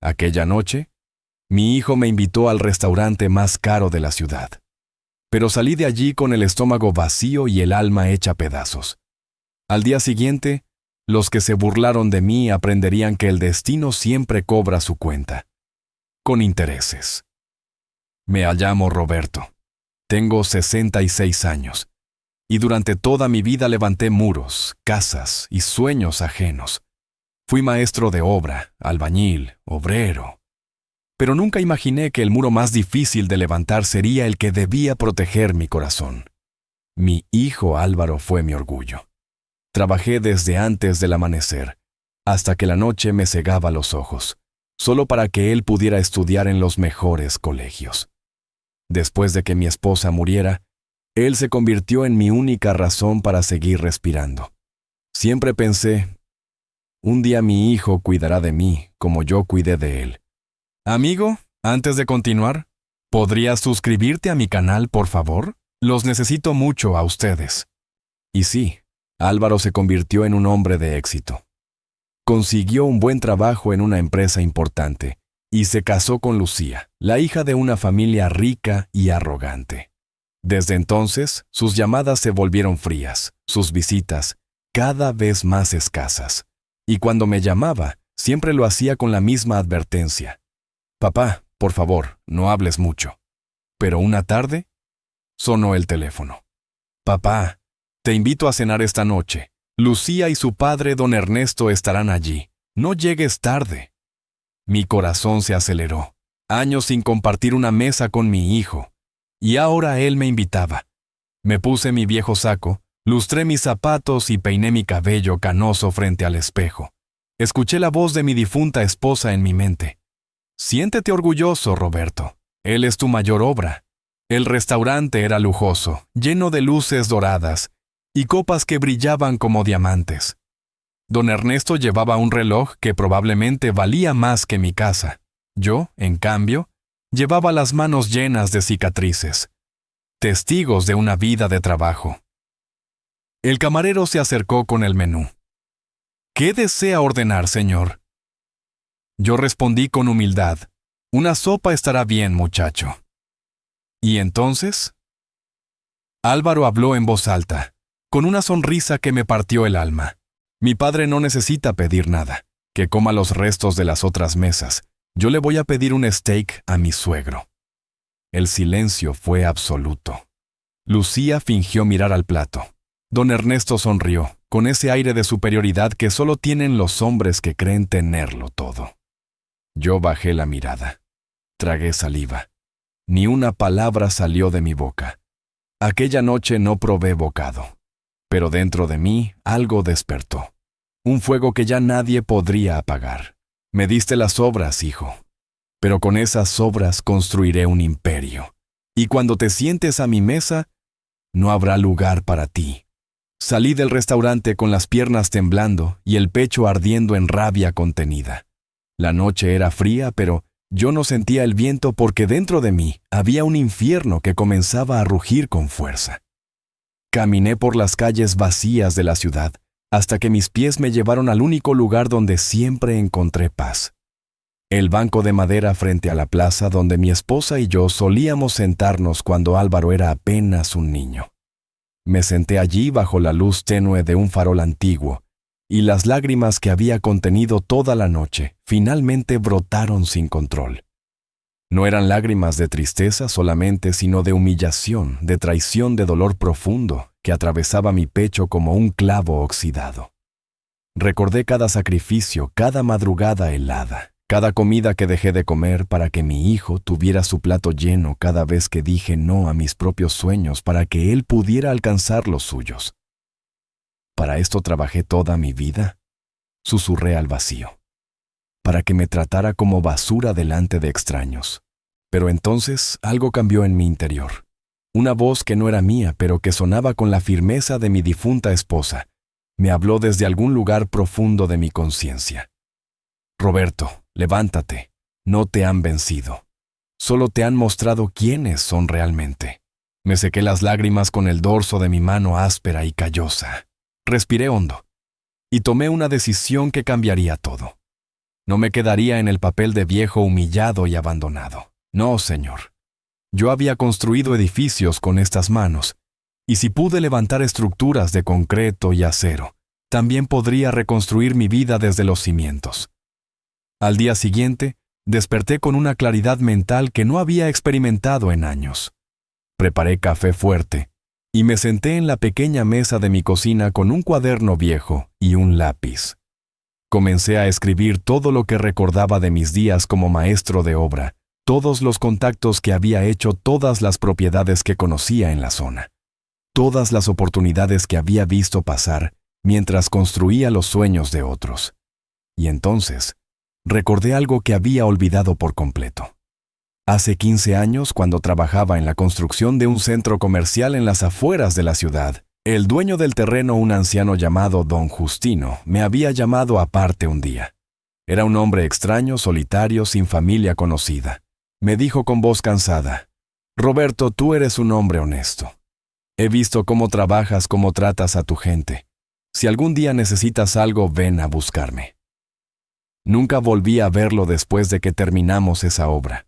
Aquella noche, mi hijo me invitó al restaurante más caro de la ciudad. Pero salí de allí con el estómago vacío y el alma hecha pedazos. Al día siguiente, los que se burlaron de mí aprenderían que el destino siempre cobra su cuenta, con intereses. Me llamo Roberto. Tengo 66 años. Y durante toda mi vida levanté muros, casas y sueños ajenos. Fui maestro de obra, albañil, obrero. Pero nunca imaginé que el muro más difícil de levantar sería el que debía proteger mi corazón. Mi hijo Álvaro fue mi orgullo. Trabajé desde antes del amanecer, hasta que la noche me cegaba los ojos, solo para que él pudiera estudiar en los mejores colegios. Después de que mi esposa muriera, él se convirtió en mi única razón para seguir respirando. Siempre pensé, un día mi hijo cuidará de mí como yo cuidé de él. Amigo, antes de continuar, ¿podrías suscribirte a mi canal, por favor? Los necesito mucho a ustedes. Y sí, Álvaro se convirtió en un hombre de éxito. Consiguió un buen trabajo en una empresa importante y se casó con Lucía, la hija de una familia rica y arrogante. Desde entonces, sus llamadas se volvieron frías, sus visitas cada vez más escasas. Y cuando me llamaba, siempre lo hacía con la misma advertencia. Papá, por favor, no hables mucho. Pero una tarde, sonó el teléfono. Papá, te invito a cenar esta noche. Lucía y su padre, don Ernesto, estarán allí. No llegues tarde. Mi corazón se aceleró. Años sin compartir una mesa con mi hijo. Y ahora él me invitaba. Me puse mi viejo saco, lustré mis zapatos y peiné mi cabello canoso frente al espejo. Escuché la voz de mi difunta esposa en mi mente. Siéntete orgulloso, Roberto. Él es tu mayor obra. El restaurante era lujoso, lleno de luces doradas y copas que brillaban como diamantes. Don Ernesto llevaba un reloj que probablemente valía más que mi casa. Yo, en cambio, llevaba las manos llenas de cicatrices, testigos de una vida de trabajo. El camarero se acercó con el menú. ¿Qué desea ordenar, señor? Yo respondí con humildad. Una sopa estará bien, muchacho. ¿Y entonces? Álvaro habló en voz alta, con una sonrisa que me partió el alma. Mi padre no necesita pedir nada, que coma los restos de las otras mesas. Yo le voy a pedir un steak a mi suegro. El silencio fue absoluto. Lucía fingió mirar al plato. Don Ernesto sonrió, con ese aire de superioridad que solo tienen los hombres que creen tenerlo todo. Yo bajé la mirada. Tragué saliva. Ni una palabra salió de mi boca. Aquella noche no probé bocado. Pero dentro de mí algo despertó. Un fuego que ya nadie podría apagar. Me diste las sobras, hijo. Pero con esas sobras construiré un imperio. Y cuando te sientes a mi mesa, no habrá lugar para ti. Salí del restaurante con las piernas temblando y el pecho ardiendo en rabia contenida. La noche era fría, pero yo no sentía el viento porque dentro de mí había un infierno que comenzaba a rugir con fuerza. Caminé por las calles vacías de la ciudad hasta que mis pies me llevaron al único lugar donde siempre encontré paz. El banco de madera frente a la plaza donde mi esposa y yo solíamos sentarnos cuando Álvaro era apenas un niño. Me senté allí bajo la luz tenue de un farol antiguo, y las lágrimas que había contenido toda la noche finalmente brotaron sin control. No eran lágrimas de tristeza solamente, sino de humillación, de traición, de dolor profundo que atravesaba mi pecho como un clavo oxidado. Recordé cada sacrificio, cada madrugada helada, cada comida que dejé de comer para que mi hijo tuviera su plato lleno cada vez que dije no a mis propios sueños para que él pudiera alcanzar los suyos. ¿Para esto trabajé toda mi vida? Susurré al vacío. Para que me tratara como basura delante de extraños. Pero entonces algo cambió en mi interior. Una voz que no era mía, pero que sonaba con la firmeza de mi difunta esposa, me habló desde algún lugar profundo de mi conciencia. Roberto, levántate. No te han vencido. Solo te han mostrado quiénes son realmente. Me sequé las lágrimas con el dorso de mi mano áspera y callosa. Respiré hondo y tomé una decisión que cambiaría todo. No me quedaría en el papel de viejo humillado y abandonado. No, Señor. Yo había construido edificios con estas manos, y si pude levantar estructuras de concreto y acero, también podría reconstruir mi vida desde los cimientos. Al día siguiente, desperté con una claridad mental que no había experimentado en años. Preparé café fuerte y me senté en la pequeña mesa de mi cocina con un cuaderno viejo y un lápiz. Comencé a escribir todo lo que recordaba de mis días como maestro de obra, todos los contactos que había hecho, todas las propiedades que conocía en la zona, todas las oportunidades que había visto pasar mientras construía los sueños de otros. Y entonces, recordé algo que había olvidado por completo. Hace 15 años, cuando trabajaba en la construcción de un centro comercial en las afueras de la ciudad, el dueño del terreno, un anciano llamado Don Justino, me había llamado aparte un día. Era un hombre extraño, solitario, sin familia conocida. Me dijo con voz cansada: «Roberto, tú eres un hombre honesto. He visto cómo trabajas, cómo tratas a tu gente. Si algún día necesitas algo, ven a buscarme». Nunca volví a verlo después de que terminamos esa obra.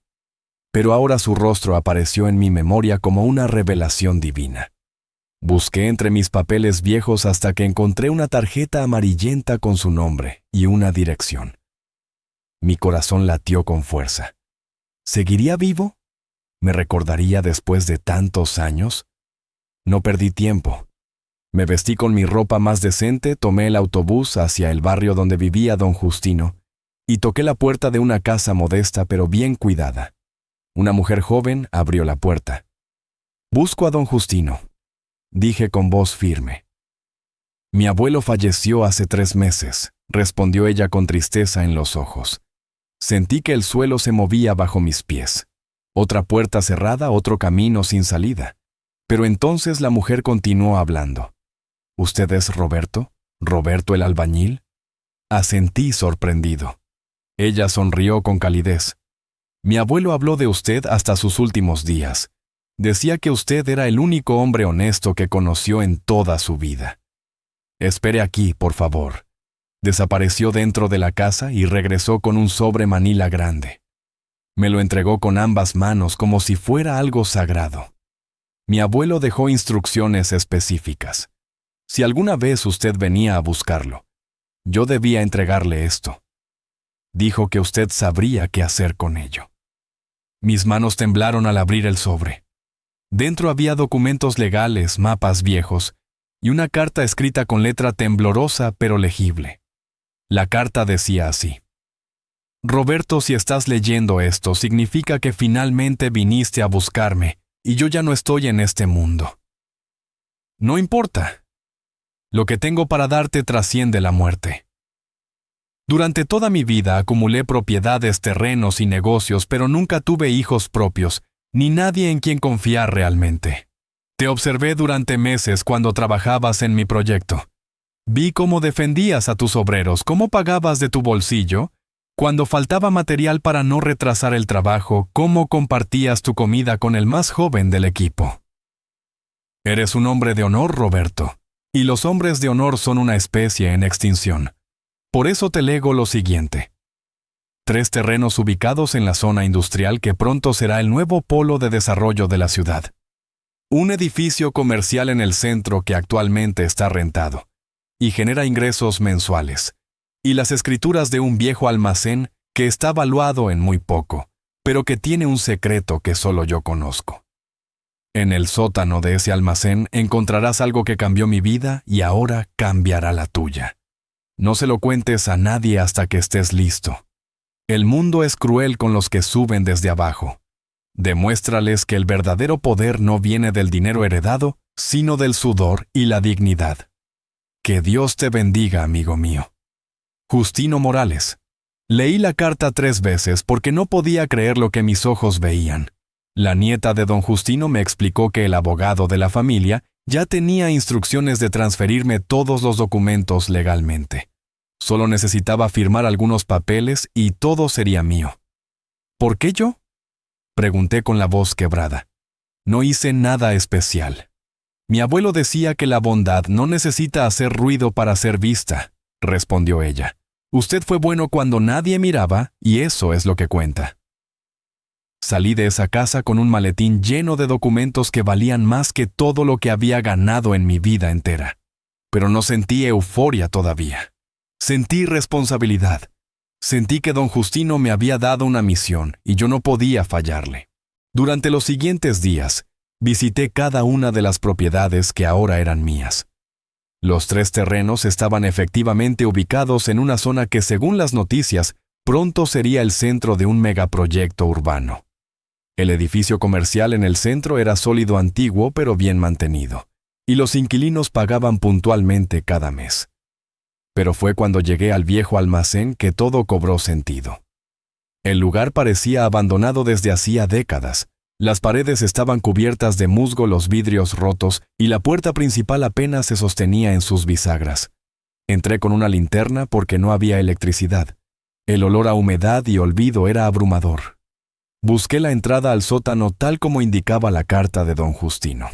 Pero ahora su rostro apareció en mi memoria como una revelación divina. Busqué entre mis papeles viejos hasta que encontré una tarjeta amarillenta con su nombre y una dirección. Mi corazón latió con fuerza. ¿Seguiría vivo? ¿Me recordaría después de tantos años? No perdí tiempo. Me vestí con mi ropa más decente, tomé el autobús hacia el barrio donde vivía don Justino y toqué la puerta de una casa modesta pero bien cuidada. Una mujer joven abrió la puerta. «Busco a don Justino», dije con voz firme. «Mi abuelo falleció hace 3 meses», respondió ella con tristeza en los ojos. Sentí que el suelo se movía bajo mis pies. Otra puerta cerrada, otro camino sin salida. Pero entonces la mujer continuó hablando. «¿Usted es Roberto? ¿Roberto el albañil?» Asentí sorprendido. Ella sonrió con calidez. «Mi abuelo habló de usted hasta sus últimos días. Decía que usted era el único hombre honesto que conoció en toda su vida. Espere aquí, por favor». Desapareció dentro de la casa y regresó con un sobre manila grande. Me lo entregó con ambas manos como si fuera algo sagrado. Mi abuelo dejó instrucciones específicas. Si alguna vez usted venía a buscarlo, yo debía entregarle esto. Dijo que usted sabría qué hacer con ello. Mis manos temblaron al abrir el sobre. Dentro había documentos legales, mapas viejos y una carta escrita con letra temblorosa pero legible. La carta decía así: «Roberto, si estás leyendo esto, significa que finalmente viniste a buscarme y yo ya no estoy en este mundo. No importa. Lo que tengo para darte trasciende la muerte. Durante toda mi vida acumulé propiedades, terrenos y negocios, pero nunca tuve hijos propios, ni nadie en quien confiar realmente. Te observé durante meses cuando trabajabas en mi proyecto. Vi cómo defendías a tus obreros, cómo pagabas de tu bolsillo. Cuando faltaba material para no retrasar el trabajo, cómo compartías tu comida con el más joven del equipo. Eres un hombre de honor, Roberto, y los hombres de honor son una especie en extinción. Por eso te lego lo siguiente. 3 terrenos ubicados en la zona industrial que pronto será el nuevo polo de desarrollo de la ciudad. Un edificio comercial en el centro que actualmente está rentado y genera ingresos mensuales, y las escrituras de un viejo almacén que está valuado en muy poco, pero que tiene un secreto que solo yo conozco. En el sótano de ese almacén encontrarás algo que cambió mi vida y ahora cambiará la tuya. No se lo cuentes a nadie hasta que estés listo. El mundo es cruel con los que suben desde abajo. Demuéstrales que el verdadero poder no viene del dinero heredado, sino del sudor y la dignidad. Que Dios te bendiga, amigo mío. Justino Morales». Leí la carta 3 veces porque no podía creer lo que mis ojos veían. La nieta de don Justino me explicó que el abogado de la familia ya tenía instrucciones de transferirme todos los documentos legalmente. Solo necesitaba firmar algunos papeles y todo sería mío. ¿Por qué yo?, pregunté con la voz quebrada. No hice nada especial. Mi abuelo decía que la bondad no necesita hacer ruido para ser vista, respondió ella. Usted fue bueno cuando nadie miraba y eso es lo que cuenta. Salí de esa casa con un maletín lleno de documentos que valían más que todo lo que había ganado en mi vida entera. Pero no sentí euforia todavía. Sentí responsabilidad. Sentí que don Justino me había dado una misión y yo no podía fallarle. Durante los siguientes días, visité cada una de las propiedades que ahora eran mías. Los 3 terrenos estaban efectivamente ubicados en una zona que, según las noticias, pronto sería el centro de un megaproyecto urbano. El edificio comercial en el centro era sólido antiguo pero bien mantenido, y los inquilinos pagaban puntualmente cada mes. Pero fue cuando llegué al viejo almacén que todo cobró sentido. El lugar parecía abandonado desde hacía décadas. Las paredes estaban cubiertas de musgo, los vidrios rotos y la puerta principal apenas se sostenía en sus bisagras. Entré con una linterna porque no había electricidad. El olor a humedad y olvido era abrumador. Busqué la entrada al sótano tal como indicaba la carta de don Justino.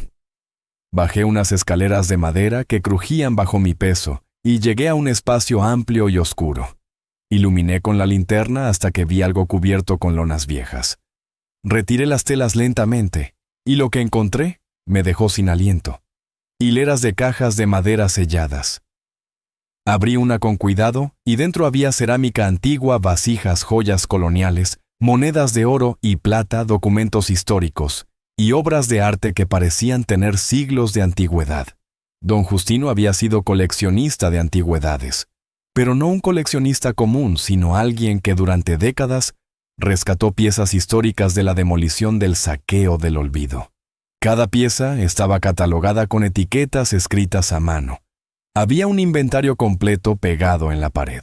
Bajé unas escaleras de madera que crujían bajo mi peso y llegué a un espacio amplio y oscuro. Iluminé con la linterna hasta que vi algo cubierto con lonas viejas. Retiré las telas lentamente, y lo que encontré me dejó sin aliento. Hileras de cajas de madera selladas. Abrí una con cuidado, y dentro había cerámica antigua, vasijas, joyas coloniales, monedas de oro y plata, documentos históricos, y obras de arte que parecían tener siglos de antigüedad. Don Justino había sido coleccionista de antigüedades, pero no un coleccionista común, sino alguien que durante décadas rescató piezas históricas de la demolición del saqueo del olvido. Cada pieza estaba catalogada con etiquetas escritas a mano. Había un inventario completo pegado en la pared.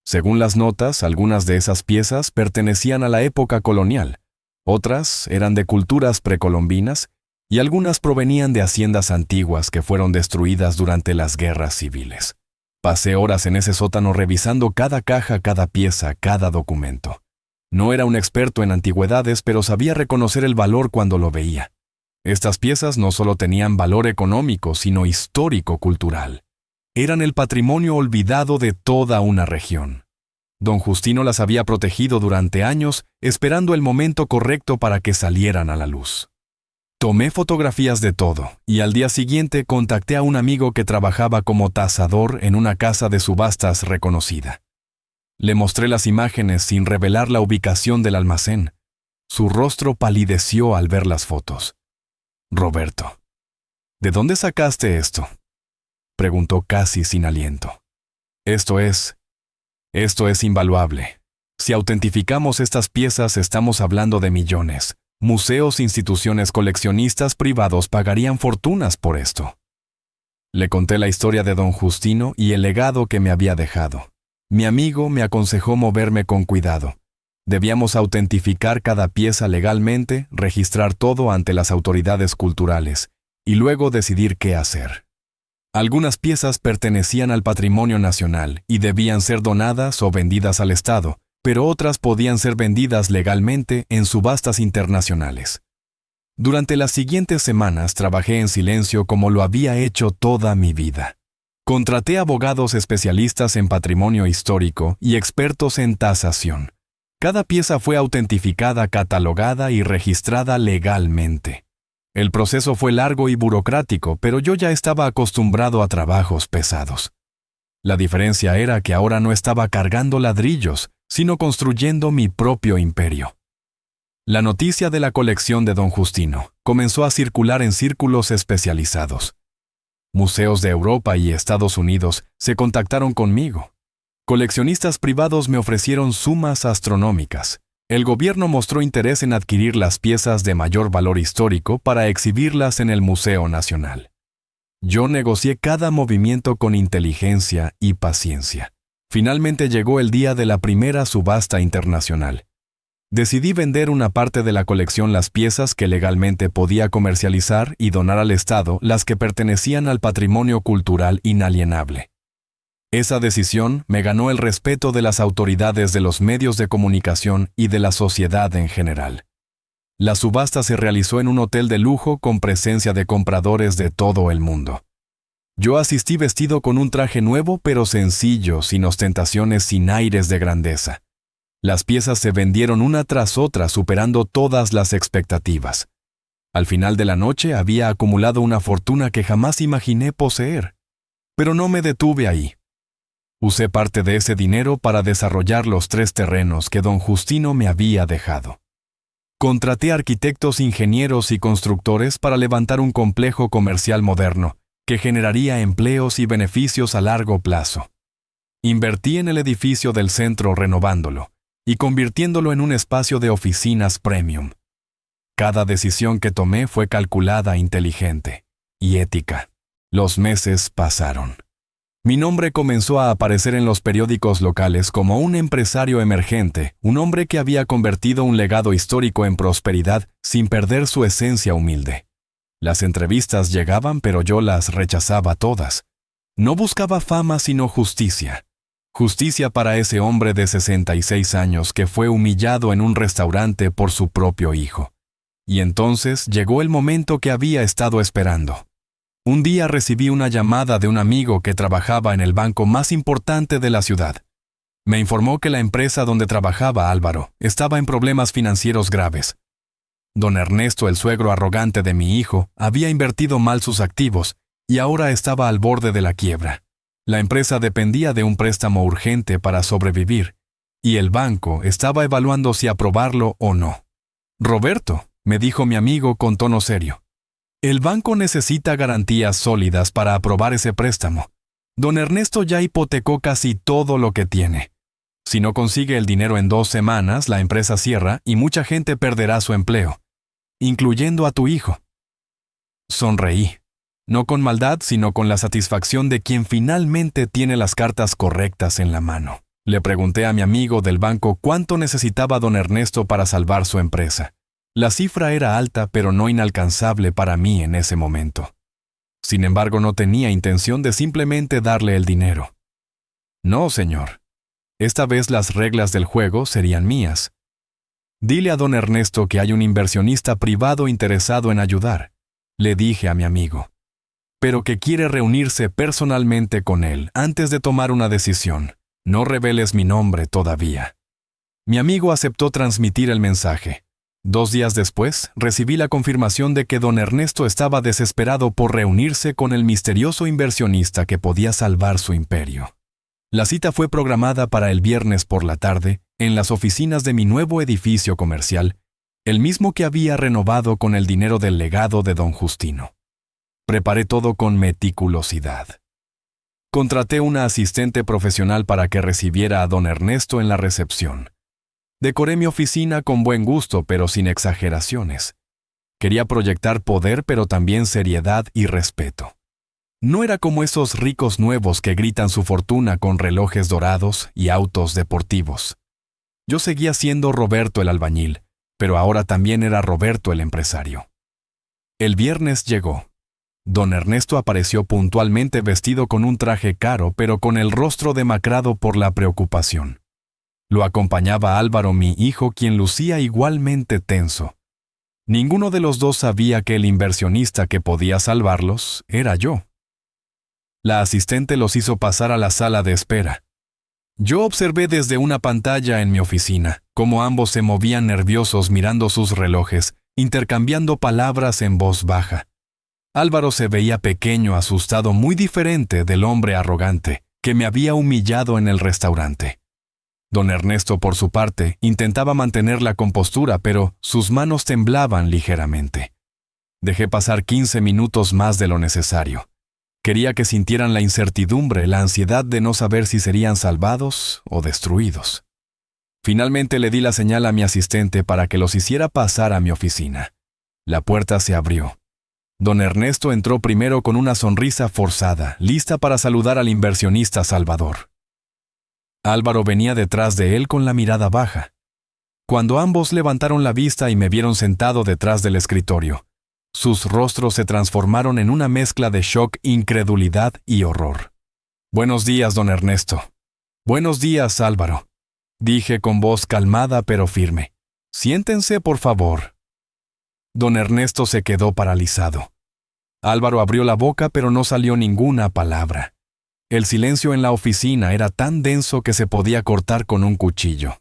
Según las notas, algunas de esas piezas pertenecían a la época colonial, otras eran de culturas precolombinas y algunas provenían de haciendas antiguas que fueron destruidas durante las guerras civiles. Pasé horas en ese sótano revisando cada caja, cada pieza, cada documento. No era un experto en antigüedades, pero sabía reconocer el valor cuando lo veía. Estas piezas no solo tenían valor económico, sino histórico-cultural. Eran el patrimonio olvidado de toda una región. Don Justino las había protegido durante años, esperando el momento correcto para que salieran a la luz. Tomé fotografías de todo, y al día siguiente contacté a un amigo que trabajaba como tasador en una casa de subastas reconocida. Le mostré las imágenes sin revelar la ubicación del almacén. Su rostro palideció al ver las fotos. «Roberto, ¿de dónde sacaste esto?», preguntó casi sin aliento. Esto es invaluable. Si autentificamos estas piezas, estamos hablando de millones. Museos, instituciones, coleccionistas privados pagarían fortunas por esto». Le conté la historia de don Justino y el legado que me había dejado. Mi amigo me aconsejó moverme con cuidado. Debíamos autentificar cada pieza legalmente, registrar todo ante las autoridades culturales y luego decidir qué hacer. Algunas piezas pertenecían al patrimonio nacional y debían ser donadas o vendidas al Estado, pero otras podían ser vendidas legalmente en subastas internacionales. Durante las siguientes semanas trabajé en silencio como lo había hecho toda mi vida. Contraté abogados especialistas en patrimonio histórico y expertos en tasación. Cada pieza fue autentificada, catalogada y registrada legalmente. El proceso fue largo y burocrático, pero yo ya estaba acostumbrado a trabajos pesados. La diferencia era que ahora no estaba cargando ladrillos, sino construyendo mi propio imperio. La noticia de la colección de don Justino comenzó a circular en círculos especializados. Museos de Europa y Estados Unidos se contactaron conmigo. Coleccionistas privados me ofrecieron sumas astronómicas. El gobierno mostró interés en adquirir las piezas de mayor valor histórico para exhibirlas en el Museo Nacional. Yo negocié cada movimiento con inteligencia y paciencia. Finalmente llegó el día de la primera subasta internacional. Decidí vender una parte de la colección, las piezas que legalmente podía comercializar, y donar al Estado las que pertenecían al patrimonio cultural inalienable. Esa decisión me ganó el respeto de las autoridades, de los medios de comunicación y de la sociedad en general. La subasta se realizó en un hotel de lujo con presencia de compradores de todo el mundo. Yo asistí vestido con un traje nuevo pero sencillo, sin ostentaciones, sin aires de grandeza. Las piezas se vendieron una tras otra, superando todas las expectativas. Al final de la noche había acumulado una fortuna que jamás imaginé poseer. Pero no me detuve ahí. Usé parte de ese dinero para desarrollar los 3 terrenos que don Justino me había dejado. Contraté arquitectos, ingenieros y constructores para levantar un complejo comercial moderno que generaría empleos y beneficios a largo plazo. Invertí en el edificio del centro renovándolo y convirtiéndolo en un espacio de oficinas premium. Cada decisión que tomé fue calculada, inteligente y ética. Los meses pasaron. Mi nombre comenzó a aparecer en los periódicos locales como un empresario emergente, un hombre que había convertido un legado histórico en prosperidad sin perder su esencia humilde. Las entrevistas llegaban, pero yo las rechazaba todas. No buscaba fama sino justicia. Justicia para ese hombre de 66 años que fue humillado en un restaurante por su propio hijo. Y entonces llegó el momento que había estado esperando. Un día recibí una llamada de un amigo que trabajaba en el banco más importante de la ciudad. Me informó que la empresa donde trabajaba Álvaro estaba en problemas financieros graves. Don Ernesto, el suegro arrogante de mi hijo, había invertido mal sus activos y ahora estaba al borde de la quiebra. La empresa dependía de un préstamo urgente para sobrevivir, y el banco estaba evaluando si aprobarlo o no. «Roberto», me dijo mi amigo con tono serio, «el banco necesita garantías sólidas para aprobar ese préstamo. Don Ernesto ya hipotecó casi todo lo que tiene. Si no consigue el dinero en 2 semanas, la empresa cierra y mucha gente perderá su empleo, incluyendo a tu hijo». Sonreí, no con maldad, sino con la satisfacción de quien finalmente tiene las cartas correctas en la mano. Le pregunté a mi amigo del banco cuánto necesitaba don Ernesto para salvar su empresa. La cifra era alta, pero no inalcanzable para mí en ese momento. Sin embargo, no tenía intención de simplemente darle el dinero. No, señor. Esta vez las reglas del juego serían mías. Dile a don Ernesto que hay un inversionista privado interesado en ayudar, le dije a mi amigo, pero que quiere reunirse personalmente con él antes de tomar una decisión. No reveles mi nombre todavía. Mi amigo aceptó transmitir el mensaje. 2 días después, recibí la confirmación de que don Ernesto estaba desesperado por reunirse con el misterioso inversionista que podía salvar su imperio. La cita fue programada para el viernes por la tarde en las oficinas de mi nuevo edificio comercial, el mismo que había renovado con el dinero del legado de don Justino. Preparé todo con meticulosidad. Contraté una asistente profesional para que recibiera a don Ernesto en la recepción. Decoré mi oficina con buen gusto, pero sin exageraciones. Quería proyectar poder, pero también seriedad y respeto. No era como esos ricos nuevos que gritan su fortuna con relojes dorados y autos deportivos. Yo seguía siendo Roberto el albañil, pero ahora también era Roberto el empresario. El viernes llegó. Don Ernesto apareció puntualmente vestido con un traje caro, pero con el rostro demacrado por la preocupación. Lo acompañaba Álvaro, mi hijo, quien lucía igualmente tenso. Ninguno de los dos sabía que el inversionista que podía salvarlos era yo. La asistente los hizo pasar a la sala de espera. Yo observé desde una pantalla en mi oficina cómo ambos se movían nerviosos mirando sus relojes, intercambiando palabras en voz baja. Álvaro se veía pequeño, asustado, muy diferente del hombre arrogante que me había humillado en el restaurante. Don Ernesto, por su parte, intentaba mantener la compostura, pero sus manos temblaban ligeramente. Dejé pasar 15 minutos más de lo necesario. Quería que sintieran la incertidumbre, la ansiedad de no saber si serían salvados o destruidos. Finalmente le di la señal a mi asistente para que los hiciera pasar a mi oficina. La puerta se abrió. Don Ernesto entró primero con una sonrisa forzada, lista para saludar al inversionista salvador. Álvaro venía detrás de él con la mirada baja. Cuando ambos levantaron la vista y me vieron sentado detrás del escritorio, sus rostros se transformaron en una mezcla de shock, incredulidad y horror. «Buenos días, don Ernesto». «Buenos días, Álvaro», dije con voz calmada pero firme. «Siéntense, por favor». Don Ernesto se quedó paralizado. Álvaro abrió la boca, pero no salió ninguna palabra. El silencio en la oficina era tan denso que se podía cortar con un cuchillo.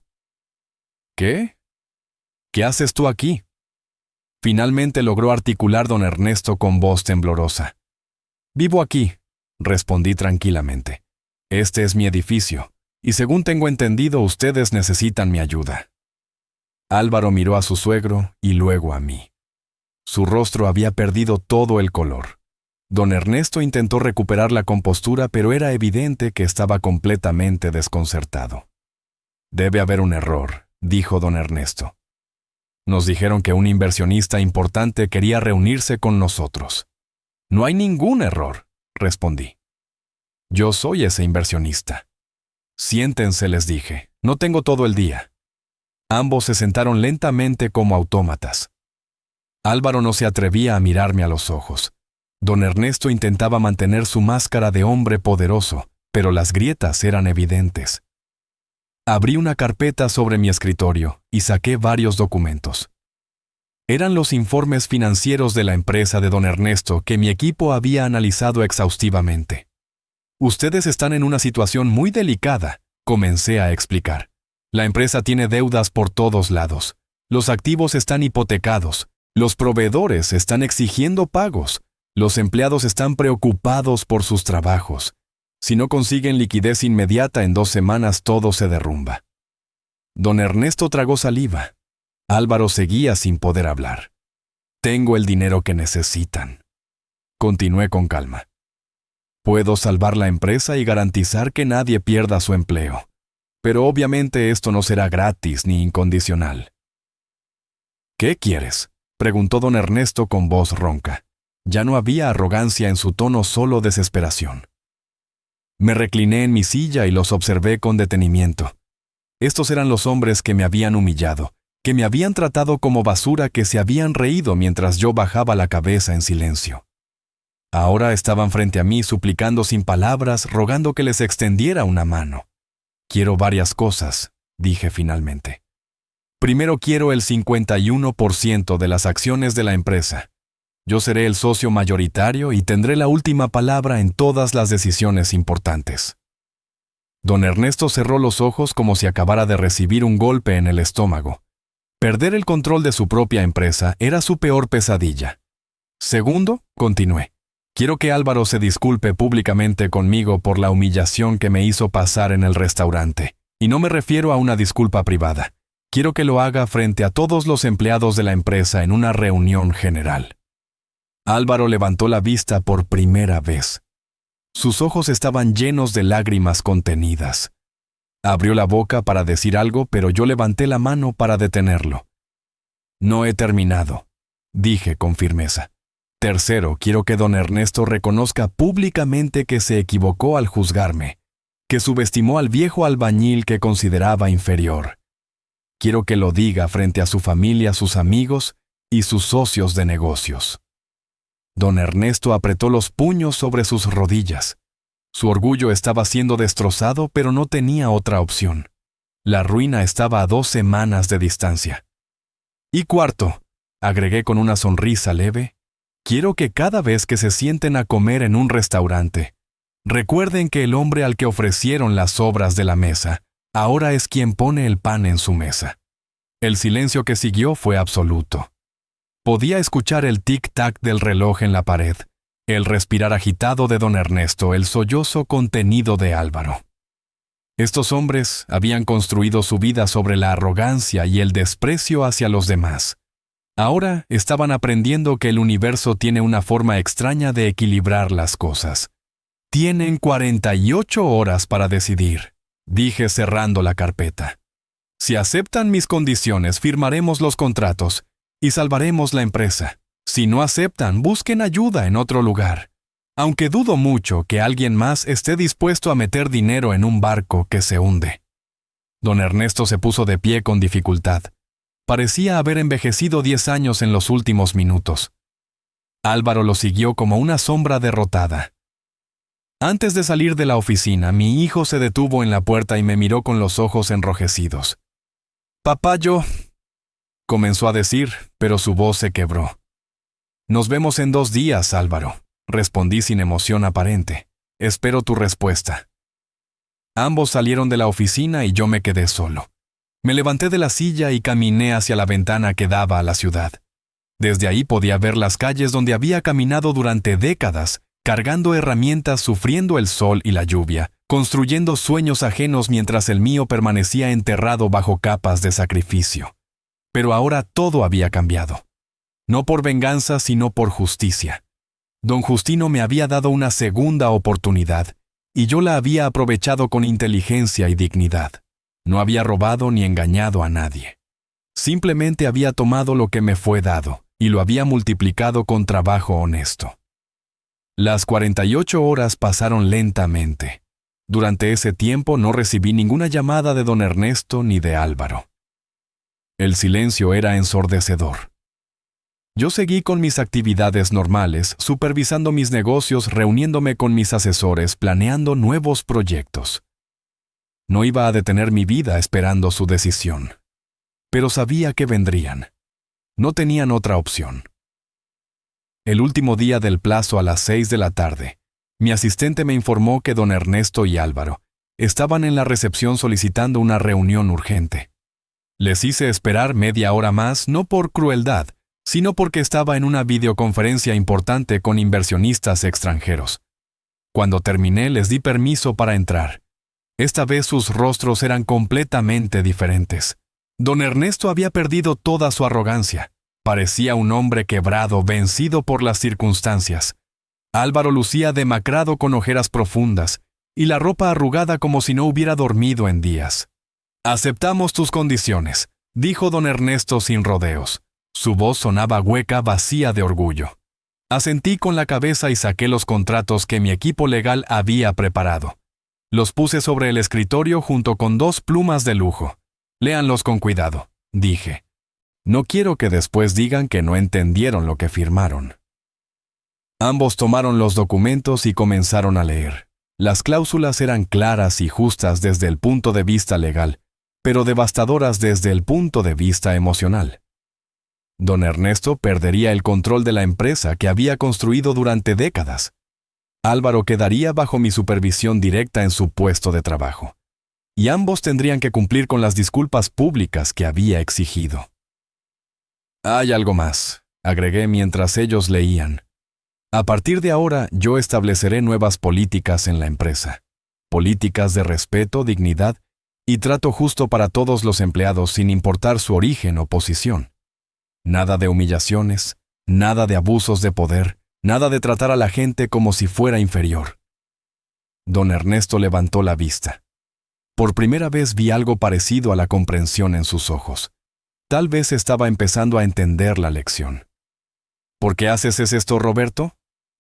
¿Qué? ¿Qué haces tú aquí? Finalmente logró articular don Ernesto con voz temblorosa. Vivo aquí, respondí tranquilamente. Este es mi edificio, y según tengo entendido, ustedes necesitan mi ayuda. Álvaro miró a su suegro y luego a mí. Su rostro había perdido todo el color. Don Ernesto intentó recuperar la compostura, pero era evidente que estaba completamente desconcertado. Debe haber un error, dijo don Ernesto. Nos dijeron que un inversionista importante quería reunirse con nosotros. No hay ningún error, respondí. Yo soy ese inversionista. Siéntense, les dije, no tengo todo el día. Ambos se sentaron lentamente como autómatas. Álvaro no se atrevía a mirarme a los ojos. Don Ernesto intentaba mantener su máscara de hombre poderoso, pero las grietas eran evidentes. Abrí una carpeta sobre mi escritorio y saqué varios documentos. Eran los informes financieros de la empresa de don Ernesto que mi equipo había analizado exhaustivamente. Ustedes están en una situación muy delicada, comencé a explicar. La empresa tiene deudas por todos lados. Los activos están hipotecados. Los proveedores están exigiendo pagos. Los empleados están preocupados por sus trabajos. Si no consiguen liquidez inmediata, en 2 semanas todo se derrumba. Don Ernesto tragó saliva. Álvaro seguía sin poder hablar. Tengo el dinero que necesitan. Continué con calma. Puedo salvar la empresa y garantizar que nadie pierda su empleo. Pero obviamente esto no será gratis ni incondicional. ¿Qué quieres?, preguntó don Ernesto con voz ronca. Ya no había arrogancia en su tono, solo desesperación. Me recliné en mi silla y los observé con detenimiento. Estos eran los hombres que me habían humillado, que me habían tratado como basura, que se habían reído mientras yo bajaba la cabeza en silencio. Ahora estaban frente a mí suplicando sin palabras, rogando que les extendiera una mano. Quiero varias cosas, dije finalmente. Primero quiero el 51% de las acciones de la empresa. Yo seré el socio mayoritario y tendré la última palabra en todas las decisiones importantes. Don Ernesto cerró los ojos como si acabara de recibir un golpe en el estómago. Perder el control de su propia empresa era su peor pesadilla. Segundo, continué. Quiero que Álvaro se disculpe públicamente conmigo por la humillación que me hizo pasar en el restaurante. Y no me refiero a una disculpa privada. Quiero que lo haga frente a todos los empleados de la empresa en una reunión general. Álvaro levantó la vista por primera vez. Sus ojos estaban llenos de lágrimas contenidas. Abrió la boca para decir algo, pero yo levanté la mano para detenerlo. No he terminado, dije con firmeza. Tercero, quiero que don Ernesto reconozca públicamente que se equivocó al juzgarme, que subestimó al viejo albañil que consideraba inferior. Quiero que lo diga frente a su familia, sus amigos y sus socios de negocios. Don Ernesto apretó los puños sobre sus rodillas. Su orgullo estaba siendo destrozado, pero no tenía otra opción. La ruina estaba a 2 semanas de distancia. Y cuarto, agregué con una sonrisa leve, quiero que cada vez que se sienten a comer en un restaurante, recuerden que el hombre al que ofrecieron las sobras de la mesa, ahora es quien pone el pan en su mesa. El silencio que siguió fue absoluto. Podía escuchar el tic-tac del reloj en la pared, el respirar agitado de don Ernesto, el sollozo contenido de Álvaro. Estos hombres habían construido su vida sobre la arrogancia y el desprecio hacia los demás. Ahora estaban aprendiendo que el universo tiene una forma extraña de equilibrar las cosas. Tienen 48 horas para decidir, dije cerrando la carpeta. Si aceptan mis condiciones, firmaremos los contratos y salvaremos la empresa. Si no aceptan, busquen ayuda en otro lugar. Aunque dudo mucho que alguien más esté dispuesto a meter dinero en un barco que se hunde. Don Ernesto se puso de pie con dificultad. Parecía haber envejecido 10 años en los últimos minutos. Álvaro lo siguió como una sombra derrotada. Antes de salir de la oficina, mi hijo se detuvo en la puerta y me miró con los ojos enrojecidos. «Papá, yo...» comenzó a decir, pero su voz se quebró. Nos vemos en 2 días, Álvaro, respondí sin emoción aparente. Espero tu respuesta. Ambos salieron de la oficina y yo me quedé solo. Me levanté de la silla y caminé hacia la ventana que daba a la ciudad. Desde ahí podía ver las calles donde había caminado durante décadas, cargando herramientas, sufriendo el sol y la lluvia, construyendo sueños ajenos mientras el mío permanecía enterrado bajo capas de sacrificio. Pero ahora todo había cambiado. No por venganza, sino por justicia. Don Justino me había dado una segunda oportunidad, y yo la había aprovechado con inteligencia y dignidad. No había robado ni engañado a nadie. Simplemente había tomado lo que me fue dado, y lo había multiplicado con trabajo honesto. Las 48 horas pasaron lentamente. Durante ese tiempo no recibí ninguna llamada de don Ernesto ni de Álvaro. El silencio era ensordecedor. Yo seguí con mis actividades normales, supervisando mis negocios, reuniéndome con mis asesores, planeando nuevos proyectos. No iba a detener mi vida esperando su decisión. Pero sabía que vendrían. No tenían otra opción. El último día del plazo a las 6 de la tarde, mi asistente me informó que don Ernesto y Álvaro estaban en la recepción solicitando una reunión urgente. Les hice esperar media hora más, no por crueldad, sino porque estaba en una videoconferencia importante con inversionistas extranjeros. Cuando terminé, les di permiso para entrar. Esta vez sus rostros eran completamente diferentes. Don Ernesto había perdido toda su arrogancia. Parecía un hombre quebrado, vencido por las circunstancias. Álvaro lucía demacrado con ojeras profundas y la ropa arrugada como si no hubiera dormido en días. «Aceptamos tus condiciones», dijo don Ernesto sin rodeos. Su voz sonaba hueca, vacía de orgullo. Asentí con la cabeza y saqué los contratos que mi equipo legal había preparado. Los puse sobre el escritorio junto con 2 plumas de lujo. «Léanlos con cuidado», dije. «No quiero que después digan que no entendieron lo que firmaron». Ambos tomaron los documentos y comenzaron a leer. Las cláusulas eran claras y justas desde el punto de vista legal, pero devastadoras desde el punto de vista emocional. Don Ernesto perdería el control de la empresa que había construido durante décadas. Álvaro quedaría bajo mi supervisión directa en su puesto de trabajo. Y ambos tendrían que cumplir con las disculpas públicas que había exigido. «Hay algo más», agregué mientras ellos leían. «A partir de ahora, yo estableceré nuevas políticas en la empresa. Políticas de respeto, dignidad y trato justo para todos los empleados sin importar su origen o posición. Nada de humillaciones, nada de abusos de poder, nada de tratar a la gente como si fuera inferior». Don Ernesto levantó la vista. Por primera vez vi algo parecido a la comprensión en sus ojos. Tal vez estaba empezando a entender la lección. «¿Por qué haces esto, Roberto?»,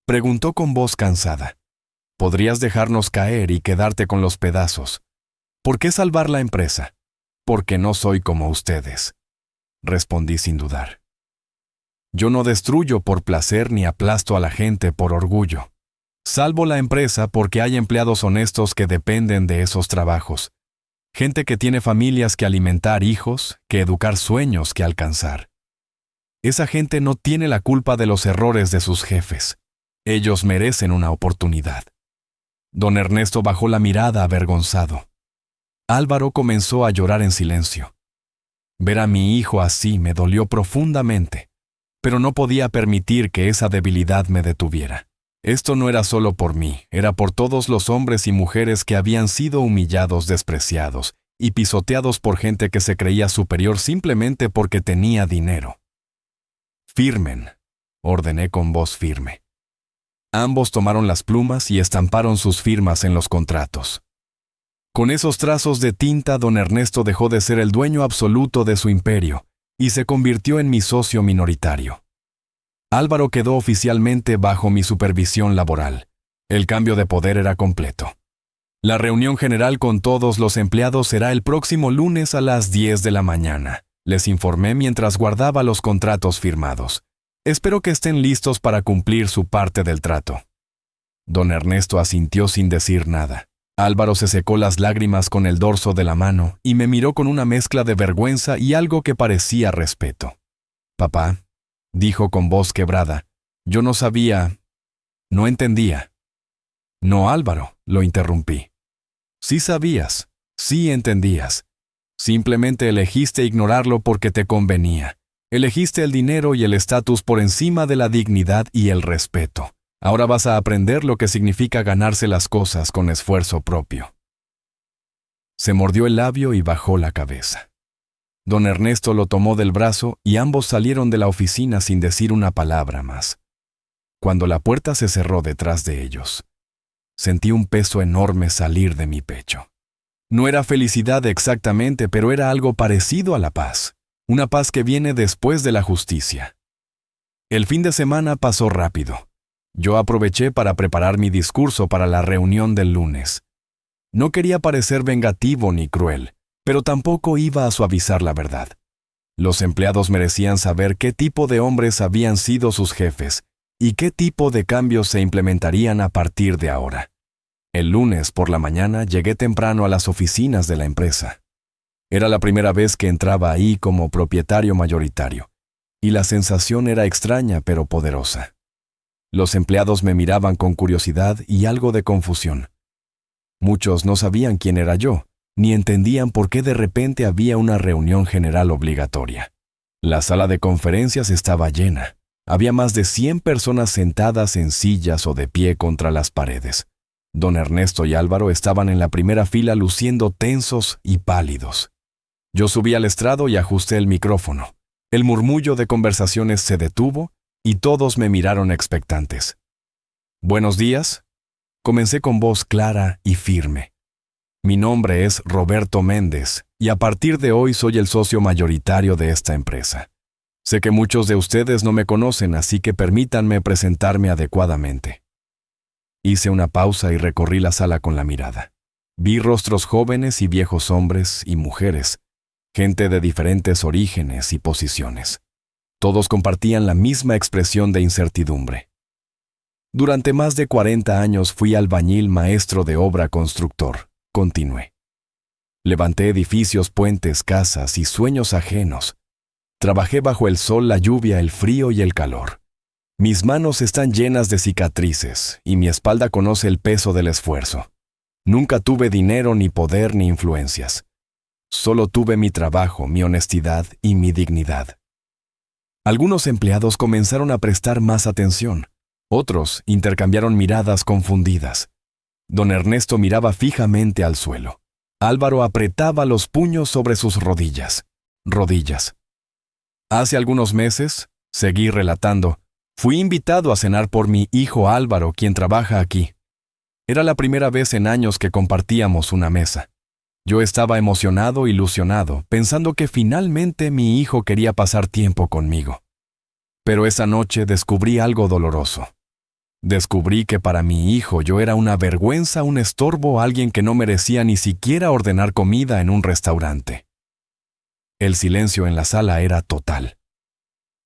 preguntó con voz cansada. «Podrías dejarnos caer y quedarte con los pedazos. ¿Por qué salvar la empresa? Porque no soy como ustedes», respondí sin dudar. «Yo no destruyo por placer ni aplasto a la gente por orgullo. Salvo la empresa porque hay empleados honestos que dependen de esos trabajos. Gente que tiene familias que alimentar, hijos, que educar, sueños que alcanzar. Esa gente no tiene la culpa de los errores de sus jefes. Ellos merecen una oportunidad». Don Ernesto bajó la mirada avergonzado. Álvaro comenzó a llorar en silencio. Ver a mi hijo así me dolió profundamente, pero no podía permitir que esa debilidad me detuviera. Esto no era solo por mí, era por todos los hombres y mujeres que habían sido humillados, despreciados y pisoteados por gente que se creía superior simplemente porque tenía dinero. «Firmen», ordené con voz firme. Ambos tomaron las plumas y estamparon sus firmas en los contratos. Con esos trazos de tinta, don Ernesto dejó de ser el dueño absoluto de su imperio y se convirtió en mi socio minoritario. Álvaro quedó oficialmente bajo mi supervisión laboral. El cambio de poder era completo. La reunión general con todos los empleados será el próximo lunes a las 10 de la mañana, les informé mientras guardaba los contratos firmados. Espero que estén listos para cumplir su parte del trato. Don Ernesto asintió sin decir nada. Álvaro se secó las lágrimas con el dorso de la mano y me miró con una mezcla de vergüenza y algo que parecía respeto. «Papá», dijo con voz quebrada, Yo no sabía, no entendía. No, Álvaro, lo interrumpí. Sí sabías, sí entendías. Simplemente elegiste ignorarlo porque te convenía. Elegiste el dinero y el estatus por encima de la dignidad y el respeto. Ahora vas a aprender lo que significa ganarse las cosas con esfuerzo propio. Se mordió el labio y bajó la cabeza. Don Ernesto lo tomó del brazo y ambos salieron de la oficina sin decir una palabra más. Cuando la puerta se cerró detrás de ellos, sentí un peso enorme salir de mi pecho. No era felicidad exactamente, pero era algo parecido a la paz. Una paz que viene después de la justicia. El fin de semana pasó rápido. Yo aproveché para preparar mi discurso para la reunión del lunes. No quería parecer vengativo ni cruel, pero tampoco iba a suavizar la verdad. Los empleados merecían saber qué tipo de hombres habían sido sus jefes y qué tipo de cambios se implementarían a partir de ahora. El lunes por la mañana llegué temprano a las oficinas de la empresa. Era la primera vez que entraba ahí como propietario mayoritario, y la sensación era extraña pero poderosa. Los empleados me miraban con curiosidad y algo de confusión. Muchos no sabían quién era yo, ni entendían por qué de repente había una reunión general obligatoria. La sala de conferencias estaba llena. Había más de 100 personas sentadas en sillas o de pie contra las paredes. Don Ernesto y Álvaro estaban en la primera fila luciendo tensos y pálidos. Yo subí al estrado y ajusté el micrófono. El murmullo de conversaciones se detuvo y todos me miraron expectantes. «Buenos días», comencé con voz clara y firme. «Mi nombre es Roberto Méndez y a partir de hoy soy el socio mayoritario de esta empresa. Sé que muchos de ustedes no me conocen, así que permítanme presentarme adecuadamente». Hice una pausa y recorrí la sala con la mirada. Vi rostros jóvenes y viejos hombres y mujeres, gente de diferentes orígenes y posiciones. Todos compartían la misma expresión de incertidumbre. Durante más de 40 años fui albañil maestro de obra constructor, continué. Levanté edificios, puentes, casas y sueños ajenos. Trabajé bajo el sol, la lluvia, el frío y el calor. Mis manos están llenas de cicatrices y mi espalda conoce el peso del esfuerzo. Nunca tuve dinero, ni poder, ni influencias. Solo tuve mi trabajo, mi honestidad y mi dignidad. Algunos empleados comenzaron a prestar más atención. Otros intercambiaron miradas confundidas. Don Ernesto miraba fijamente al suelo. Álvaro apretaba los puños sobre sus rodillas. Hace algunos meses, seguí relatando, fui invitado a cenar por mi hijo Álvaro, quien trabaja aquí. Era la primera vez en años que compartíamos una mesa. Yo estaba emocionado, ilusionado, pensando que finalmente mi hijo quería pasar tiempo conmigo. Pero esa noche descubrí algo doloroso. Descubrí que para mi hijo yo era una vergüenza, un estorbo, alguien que no merecía ni siquiera ordenar comida en un restaurante. El silencio en la sala era total.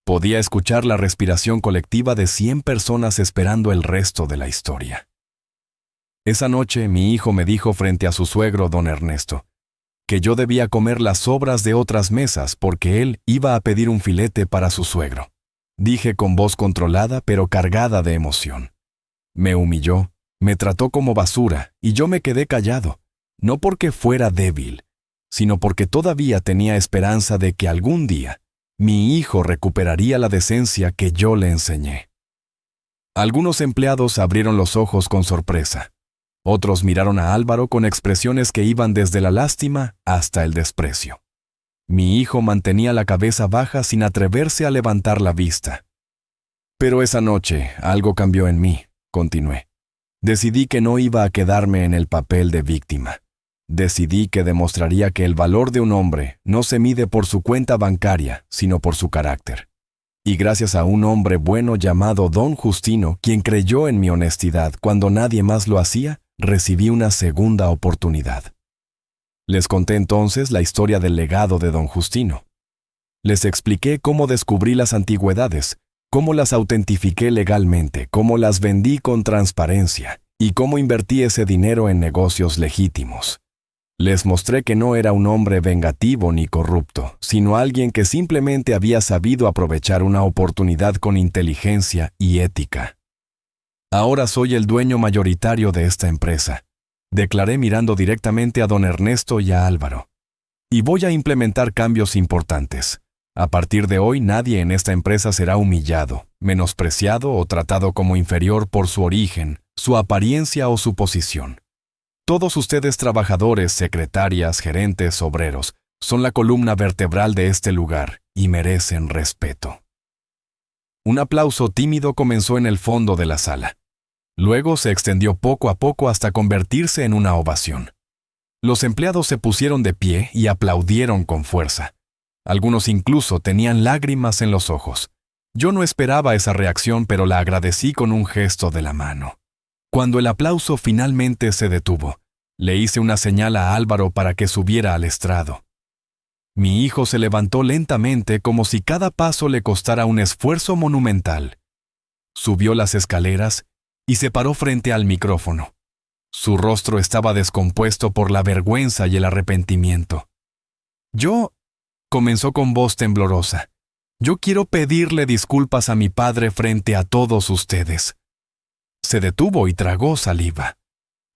Podía escuchar la respiración colectiva de 100 personas esperando el resto de la historia. Esa noche mi hijo me dijo frente a su suegro don Ernesto que yo debía comer las sobras de otras mesas porque él iba a pedir un filete para su suegro. Dije con voz controlada pero cargada de emoción. Me humilló, me trató como basura y yo me quedé callado, no porque fuera débil, sino porque todavía tenía esperanza de que algún día mi hijo recuperaría la decencia que yo le enseñé. Algunos empleados abrieron los ojos con sorpresa. Otros miraron a Álvaro con expresiones que iban desde la lástima hasta el desprecio. Mi hijo mantenía la cabeza baja sin atreverse a levantar la vista. Pero esa noche algo cambió en mí, continué. Decidí que no iba a quedarme en el papel de víctima. Decidí que demostraría que el valor de un hombre no se mide por su cuenta bancaria, sino por su carácter. Y gracias a un hombre bueno llamado Don Justino, quien creyó en mi honestidad cuando nadie más lo hacía, recibí una segunda oportunidad. Les conté entonces la historia del legado de Don Justino. Les expliqué cómo descubrí las antigüedades, cómo las autentifiqué legalmente, cómo las vendí con transparencia y cómo invertí ese dinero en negocios legítimos. Les mostré que no era un hombre vengativo ni corrupto, sino alguien que simplemente había sabido aprovechar una oportunidad con inteligencia y ética. Ahora soy el dueño mayoritario de esta empresa, declaré mirando directamente a don Ernesto y a Álvaro. Y voy a implementar cambios importantes. A partir de hoy nadie en esta empresa será humillado, menospreciado o tratado como inferior por su origen, su apariencia o su posición. Todos ustedes trabajadores, secretarias, gerentes, obreros, son la columna vertebral de este lugar y merecen respeto. Un aplauso tímido comenzó en el fondo de la sala. Luego se extendió poco a poco hasta convertirse en una ovación. Los empleados se pusieron de pie y aplaudieron con fuerza. Algunos incluso tenían lágrimas en los ojos. Yo no esperaba esa reacción, pero la agradecí con un gesto de la mano. Cuando el aplauso finalmente se detuvo, le hice una señal a Álvaro para que subiera al estrado. Mi hijo se levantó lentamente como si cada paso le costara un esfuerzo monumental. Subió las escaleras y se paró frente al micrófono. Su rostro estaba descompuesto por la vergüenza y el arrepentimiento. Comenzó con voz temblorosa. Yo quiero pedirle disculpas a mi padre frente a todos ustedes. Se detuvo y tragó saliva.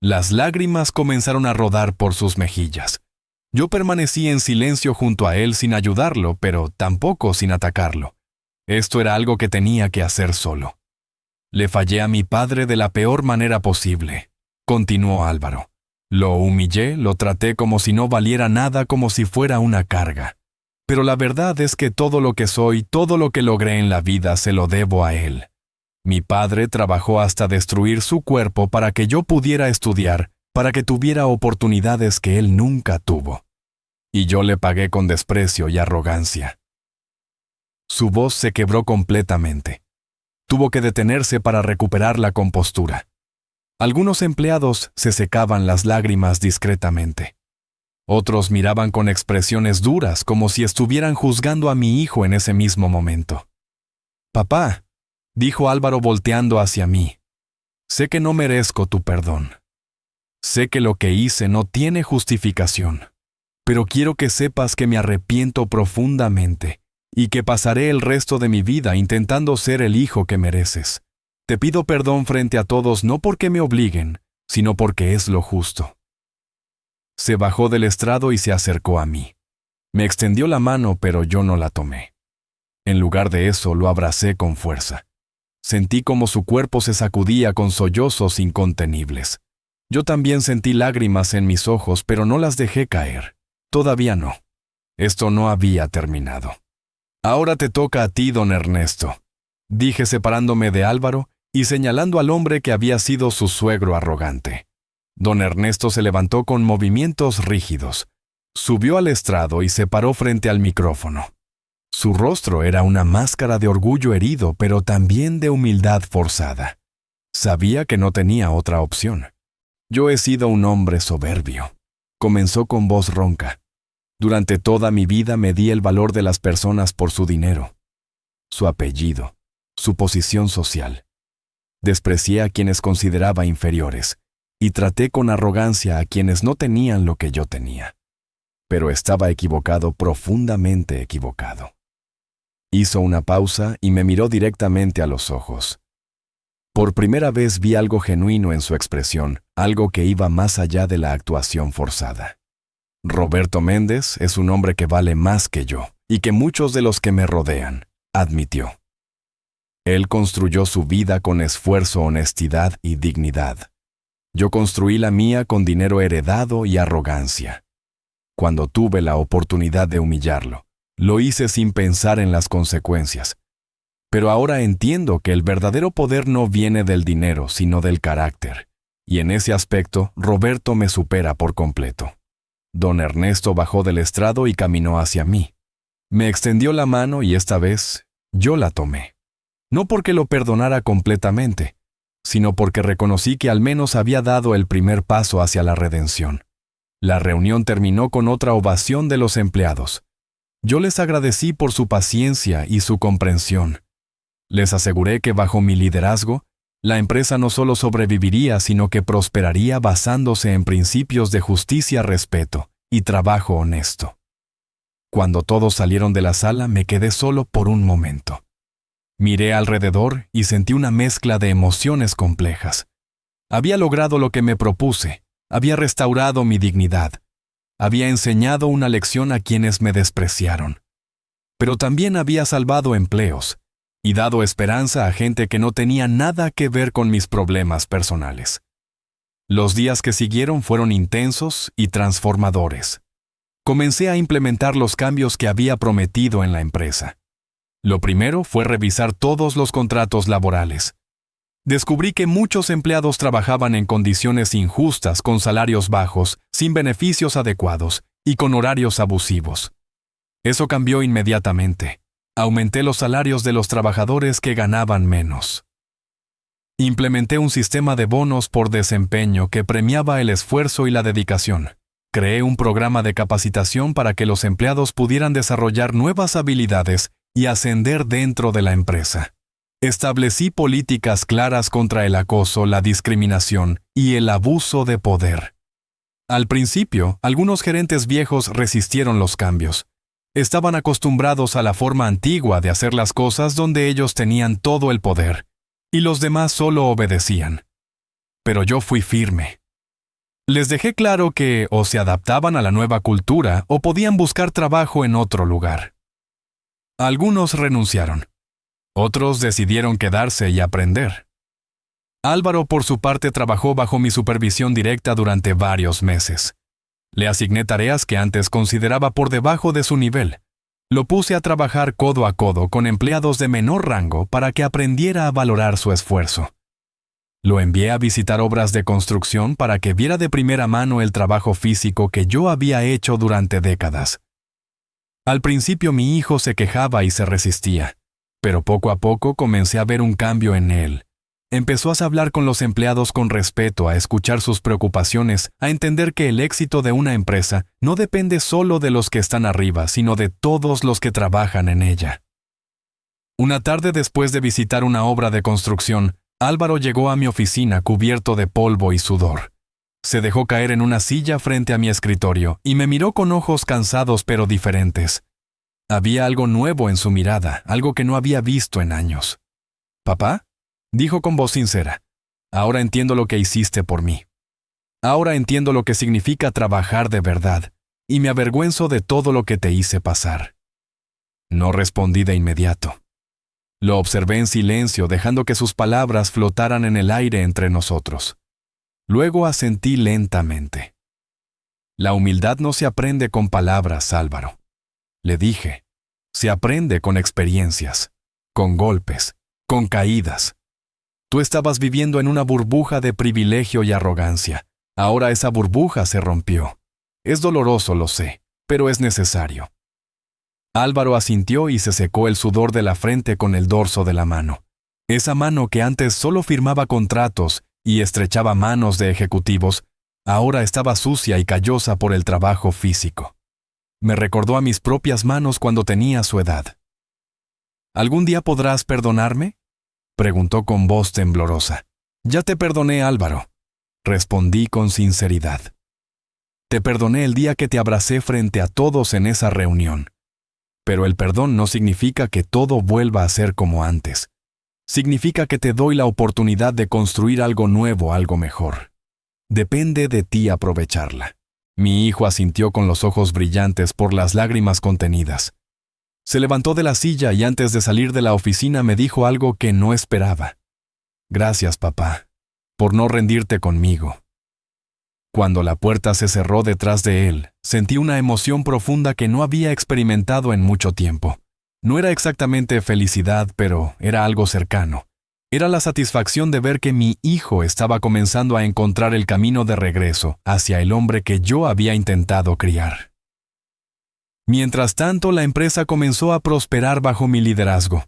Las lágrimas comenzaron a rodar por sus mejillas. Yo permanecí en silencio junto a él sin ayudarlo, pero tampoco sin atacarlo. Esto era algo que tenía que hacer solo. Le fallé a mi padre de la peor manera posible, continuó Álvaro. Lo humillé, lo traté como si no valiera nada, como si fuera una carga. Pero la verdad es que todo lo que soy, todo lo que logré en la vida se lo debo a él. Mi padre trabajó hasta destruir su cuerpo para que yo pudiera estudiar, para que tuviera oportunidades que él nunca tuvo. Y yo le pagué con desprecio y arrogancia. Su voz se quebró completamente. Tuvo que detenerse para recuperar la compostura. Algunos empleados se secaban las lágrimas discretamente. Otros miraban con expresiones duras, como si estuvieran juzgando a mi hijo en ese mismo momento. «Papá», dijo Álvaro volteando hacia mí, «sé que no merezco tu perdón. Sé que lo que hice no tiene justificación, pero quiero que sepas que me arrepiento profundamente y que pasaré el resto de mi vida intentando ser el hijo que mereces. Te pido perdón frente a todos no porque me obliguen, sino porque es lo justo». Se bajó del estrado y se acercó a mí. Me extendió la mano, pero yo no la tomé. En lugar de eso, lo abracé con fuerza. Sentí como su cuerpo se sacudía con sollozos incontenibles. Yo también sentí lágrimas en mis ojos, pero no las dejé caer. Todavía no. Esto no había terminado. «Ahora te toca a ti, don Ernesto», dije separándome de Álvaro y señalando al hombre que había sido su suegro arrogante. Don Ernesto se levantó con movimientos rígidos, subió al estrado y se paró frente al micrófono. Su rostro era una máscara de orgullo herido, pero también de humildad forzada. Sabía que no tenía otra opción. «Yo he sido un hombre soberbio», comenzó con voz ronca. «Durante toda mi vida medí el valor de las personas por su dinero, su apellido, su posición social. Desprecié a quienes consideraba inferiores y traté con arrogancia a quienes no tenían lo que yo tenía. Pero estaba equivocado, profundamente equivocado». Hizo una pausa y me miró directamente a los ojos. Por primera vez vi algo genuino en su expresión, algo que iba más allá de la actuación forzada. «Roberto Méndez es un hombre que vale más que yo, y que muchos de los que me rodean», admitió. Él construyó su vida con esfuerzo, honestidad y dignidad. Yo construí la mía con dinero heredado y arrogancia. Cuando tuve la oportunidad de humillarlo, lo hice sin pensar en las consecuencias. Pero ahora entiendo que el verdadero poder no viene del dinero, sino del carácter. Y en ese aspecto, Roberto me supera por completo. Don Ernesto bajó del estrado y caminó hacia mí. Me extendió la mano y esta vez yo la tomé. No porque lo perdonara completamente, sino porque reconocí que al menos había dado el primer paso hacia la redención. La reunión terminó con otra ovación de los empleados. Yo les agradecí por su paciencia y su comprensión. Les aseguré que bajo mi liderazgo, La empresa no solo sobreviviría, sino que prosperaría basándose en principios de justicia, respeto y trabajo honesto. Cuando todos salieron de la sala, me quedé solo por un momento. Miré alrededor y sentí una mezcla de emociones complejas. Había logrado lo que me propuse, había restaurado mi dignidad, había enseñado una lección a quienes me despreciaron. Pero también había salvado empleos y dado esperanza a gente que no tenía nada que ver con mis problemas personales. Los días que siguieron fueron intensos y transformadores. Comencé a implementar los cambios que había prometido en la empresa. Lo primero fue revisar todos los contratos laborales. Descubrí que muchos empleados trabajaban en condiciones injustas, con salarios bajos, sin beneficios adecuados y con horarios abusivos. Eso cambió inmediatamente. Aumenté los salarios de los trabajadores que ganaban menos. Implementé un sistema de bonos por desempeño que premiaba el esfuerzo y la dedicación. Creé un programa de capacitación para que los empleados pudieran desarrollar nuevas habilidades y ascender dentro de la empresa. Establecí políticas claras contra el acoso, la discriminación y el abuso de poder. Al principio, algunos gerentes viejos resistieron los cambios. Estaban acostumbrados a la forma antigua de hacer las cosas, donde ellos tenían todo el poder, y los demás solo obedecían. Pero yo fui firme. Les dejé claro que o se adaptaban a la nueva cultura o podían buscar trabajo en otro lugar. Algunos renunciaron. Otros decidieron quedarse y aprender. Álvaro, por su parte, trabajó bajo mi supervisión directa durante varios meses. Le asigné tareas que antes consideraba por debajo de su nivel. Lo puse a trabajar codo a codo con empleados de menor rango para que aprendiera a valorar su esfuerzo. Lo envié a visitar obras de construcción para que viera de primera mano el trabajo físico que yo había hecho durante décadas. Al principio mi hijo se quejaba y se resistía, pero poco a poco comencé a ver un cambio en él. Empezó a hablar con los empleados con respeto, a escuchar sus preocupaciones, a entender que el éxito de una empresa no depende solo de los que están arriba, sino de todos los que trabajan en ella. Una tarde, después de visitar una obra de construcción, Álvaro llegó a mi oficina cubierto de polvo y sudor. Se dejó caer en una silla frente a mi escritorio y me miró con ojos cansados pero diferentes. Había algo nuevo en su mirada, algo que no había visto en años. «¿Papá?», dijo con voz sincera. «Ahora entiendo lo que hiciste por mí. Ahora entiendo lo que significa trabajar de verdad, y me avergüenzo de todo lo que te hice pasar». No respondí de inmediato. Lo observé en silencio, dejando que sus palabras flotaran en el aire entre nosotros. Luego asentí lentamente. «La humildad no se aprende con palabras, Álvaro», le dije. «Se aprende con experiencias, con golpes, con caídas. Tú estabas viviendo en una burbuja de privilegio y arrogancia. Ahora esa burbuja se rompió. Es doloroso, lo sé, pero es necesario». Álvaro asintió y se secó el sudor de la frente con el dorso de la mano. Esa mano que antes solo firmaba contratos y estrechaba manos de ejecutivos, ahora estaba sucia y callosa por el trabajo físico. Me recordó a mis propias manos cuando tenía su edad. «¿Algún día podrás perdonarme?», preguntó con voz temblorosa. «Ya te perdoné, Álvaro», respondí con sinceridad. «Te perdoné el día que te abracé frente a todos en esa reunión. Pero el perdón no significa que todo vuelva a ser como antes. Significa que te doy la oportunidad de construir algo nuevo, algo mejor. Depende de ti aprovecharla». Mi hijo asintió con los ojos brillantes por las lágrimas contenidas. Se levantó de la silla y antes de salir de la oficina me dijo algo que no esperaba. «Gracias, papá, por no rendirte conmigo». Cuando la puerta se cerró detrás de él, sentí una emoción profunda que no había experimentado en mucho tiempo. No era exactamente felicidad, pero era algo cercano. Era la satisfacción de ver que mi hijo estaba comenzando a encontrar el camino de regreso hacia el hombre que yo había intentado criar. Mientras tanto, la empresa comenzó a prosperar bajo mi liderazgo.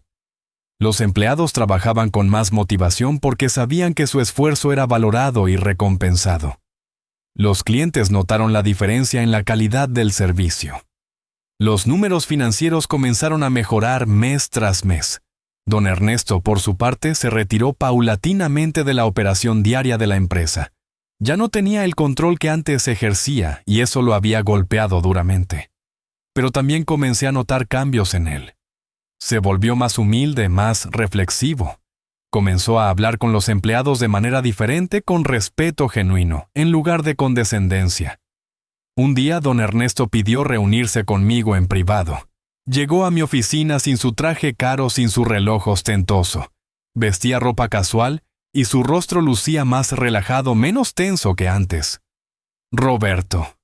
Los empleados trabajaban con más motivación porque sabían que su esfuerzo era valorado y recompensado. Los clientes notaron la diferencia en la calidad del servicio. Los números financieros comenzaron a mejorar mes tras mes. Don Ernesto, por su parte, se retiró paulatinamente de la operación diaria de la empresa. Ya no tenía el control que antes ejercía y eso lo había golpeado duramente. Pero también comencé a notar cambios en él. Se volvió más humilde, más reflexivo. Comenzó a hablar con los empleados de manera diferente, con respeto genuino, en lugar de condescendencia. Un día, don Ernesto pidió reunirse conmigo en privado. Llegó a mi oficina sin su traje caro, sin su reloj ostentoso. Vestía ropa casual y su rostro lucía más relajado, menos tenso que antes. «Roberto»,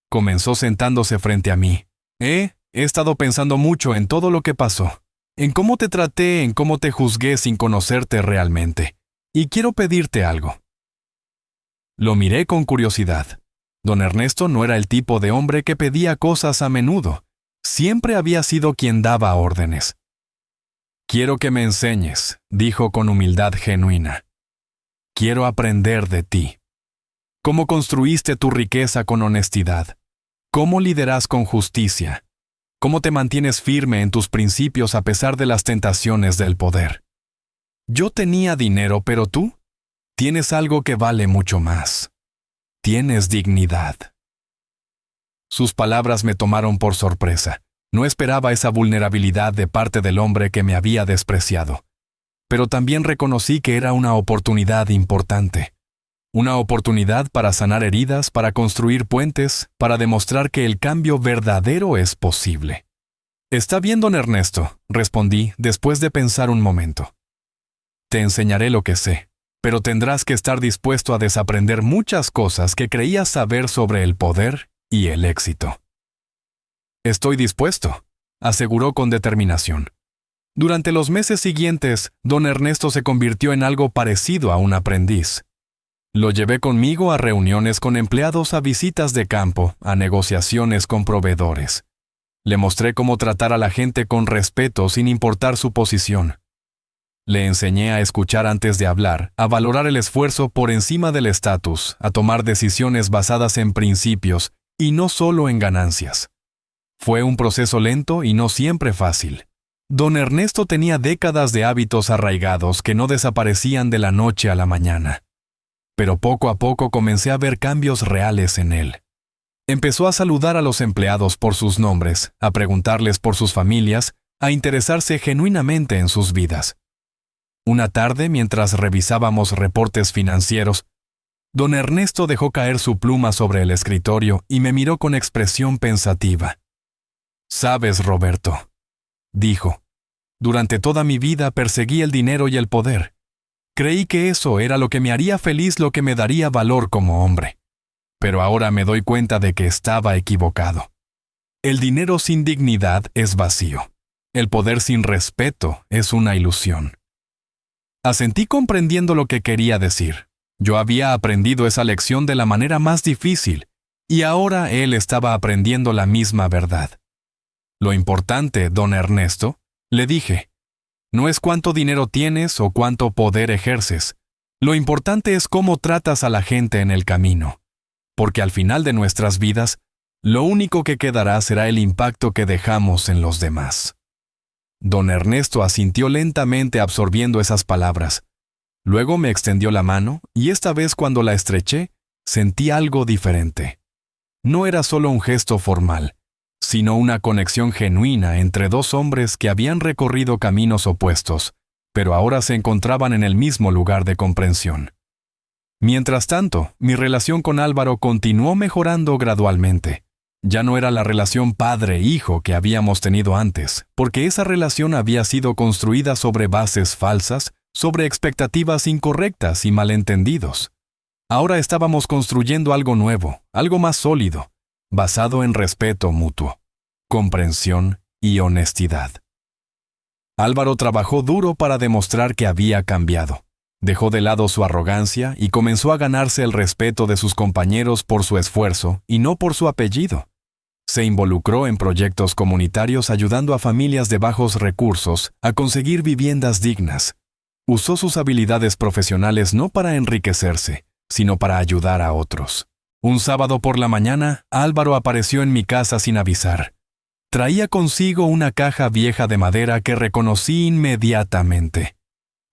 comenzó sentándose frente a mí. He estado pensando mucho en todo lo que pasó, en cómo te traté, en cómo te juzgué sin conocerte realmente. Y quiero pedirte algo». Lo miré con curiosidad. Don Ernesto no era el tipo de hombre que pedía cosas a menudo. Siempre había sido quien daba órdenes. «Quiero que me enseñes», dijo con humildad genuina. «Quiero aprender de ti. ¿Cómo construiste tu riqueza con honestidad? ¿Cómo lideras con justicia? ¿Cómo te mantienes firme en tus principios a pesar de las tentaciones del poder? Yo tenía dinero, pero tú tienes algo que vale mucho más. Tienes dignidad». Sus palabras me tomaron por sorpresa. No esperaba esa vulnerabilidad de parte del hombre que me había despreciado. Pero también reconocí que era una oportunidad importante. Una oportunidad para sanar heridas, para construir puentes, para demostrar que el cambio verdadero es posible. «Está bien, don Ernesto», respondí después de pensar un momento. «Te enseñaré lo que sé, pero tendrás que estar dispuesto a desaprender muchas cosas que creías saber sobre el poder y el éxito». «Estoy dispuesto», aseguró con determinación. Durante los meses siguientes, don Ernesto se convirtió en algo parecido a un aprendiz. Lo llevé conmigo a reuniones con empleados, a visitas de campo, a negociaciones con proveedores. Le mostré cómo tratar a la gente con respeto sin importar su posición. Le enseñé a escuchar antes de hablar, a valorar el esfuerzo por encima del estatus, a tomar decisiones basadas en principios y no solo en ganancias. Fue un proceso lento y no siempre fácil. Don Ernesto tenía décadas de hábitos arraigados que no desaparecían de la noche a la mañana. Pero poco a poco comencé a ver cambios reales en él. Empezó a saludar a los empleados por sus nombres, a preguntarles por sus familias, a interesarse genuinamente en sus vidas. Una tarde, mientras revisábamos reportes financieros, don Ernesto dejó caer su pluma sobre el escritorio y me miró con expresión pensativa. «Sabes, Roberto», dijo, «durante toda mi vida perseguí el dinero y el poder. Creí que eso era lo que me haría feliz, lo que me daría valor como hombre. Pero ahora me doy cuenta de que estaba equivocado. El dinero sin dignidad es vacío. El poder sin respeto es una ilusión». Asentí comprendiendo lo que quería decir. Yo había aprendido esa lección de la manera más difícil, y ahora él estaba aprendiendo la misma verdad. «Lo importante, don Ernesto», le dije, «no es cuánto dinero tienes o cuánto poder ejerces. Lo importante es cómo tratas a la gente en el camino. Porque al final de nuestras vidas, lo único que quedará será el impacto que dejamos en los demás». Don Ernesto asintió lentamente absorbiendo esas palabras. Luego me extendió la mano y esta vez cuando la estreché, sentí algo diferente. No era solo un gesto formal, sino una conexión genuina entre dos hombres que habían recorrido caminos opuestos, pero ahora se encontraban en el mismo lugar de comprensión. Mientras tanto, mi relación con Álvaro continuó mejorando gradualmente. Ya no era la relación padre-hijo que habíamos tenido antes, porque esa relación había sido construida sobre bases falsas, sobre expectativas incorrectas y malentendidos. Ahora estábamos construyendo algo nuevo, algo más sólido, basado en respeto mutuo, comprensión y honestidad. Álvaro trabajó duro para demostrar que había cambiado. Dejó de lado su arrogancia y comenzó a ganarse el respeto de sus compañeros por su esfuerzo y no por su apellido. Se involucró en proyectos comunitarios ayudando a familias de bajos recursos a conseguir viviendas dignas. Usó sus habilidades profesionales no para enriquecerse, sino para ayudar a otros. Un sábado por la mañana, Álvaro apareció en mi casa sin avisar. Traía consigo una caja vieja de madera que reconocí inmediatamente.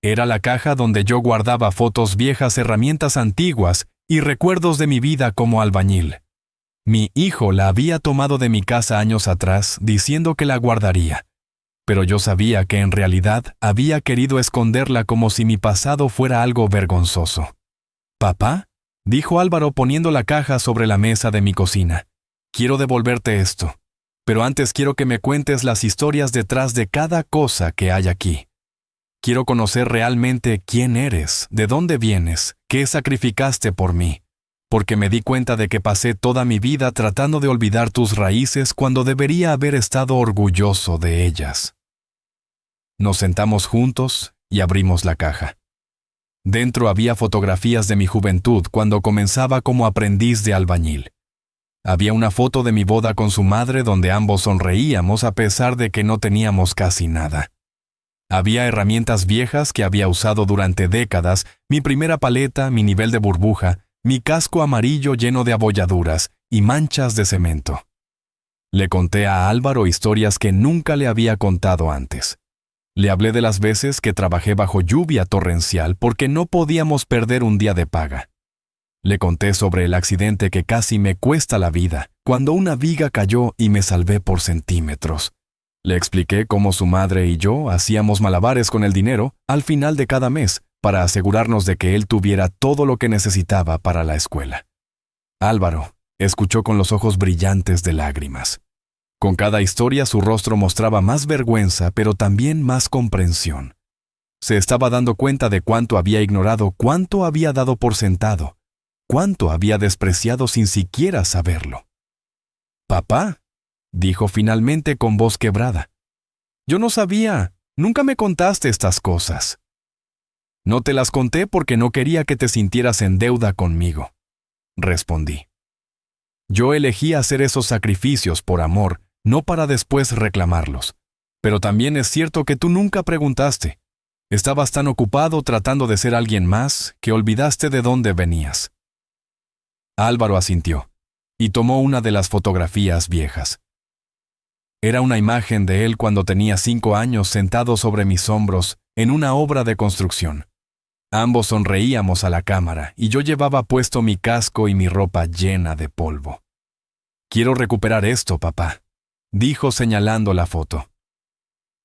Era la caja donde yo guardaba fotos viejas, herramientas antiguas y recuerdos de mi vida como albañil. Mi hijo la había tomado de mi casa años atrás, diciendo que la guardaría. Pero yo sabía que en realidad había querido esconderla como si mi pasado fuera algo vergonzoso. «Papá», dijo Álvaro poniendo la caja sobre la mesa de mi cocina, «quiero devolverte esto. Pero antes quiero que me cuentes las historias detrás de cada cosa que hay aquí. Quiero conocer realmente quién eres, de dónde vienes, qué sacrificaste por mí, porque me di cuenta de que pasé toda mi vida tratando de olvidar tus raíces cuando debería haber estado orgulloso de ellas». Nos sentamos juntos y abrimos la caja. Dentro había fotografías de mi juventud cuando comenzaba como aprendiz de albañil. Había una foto de mi boda con su madre donde ambos sonreíamos a pesar de que no teníamos casi nada. Había herramientas viejas que había usado durante décadas, mi primera paleta, mi nivel de burbuja, mi casco amarillo lleno de abolladuras y manchas de cemento. Le conté a Álvaro historias que nunca le había contado antes. Le hablé de las veces que trabajé bajo lluvia torrencial porque no podíamos perder un día de paga. Le conté sobre el accidente que casi me cuesta la vida, cuando una viga cayó y me salvé por centímetros. Le expliqué cómo su madre y yo hacíamos malabares con el dinero al final de cada mes para asegurarnos de que él tuviera todo lo que necesitaba para la escuela. Álvaro escuchó con los ojos brillantes de lágrimas. Con cada historia su rostro mostraba más vergüenza, pero también más comprensión. Se estaba dando cuenta de cuánto había ignorado, cuánto había dado por sentado, cuánto había despreciado sin siquiera saberlo. «Papá», dijo finalmente con voz quebrada, «yo no sabía, nunca me contaste estas cosas». «No te las conté porque no quería que te sintieras en deuda conmigo», respondí. «Yo elegí hacer esos sacrificios por amor, no para después reclamarlos. Pero también es cierto que tú nunca preguntaste. Estabas tan ocupado tratando de ser alguien más que olvidaste de dónde venías». Álvaro asintió y tomó una de las fotografías viejas. Era una imagen de él cuando tenía 5 años sentado sobre mis hombros en una obra de construcción. Ambos sonreíamos a la cámara y yo llevaba puesto mi casco y mi ropa llena de polvo. «Quiero recuperar esto, papá», dijo señalando la foto.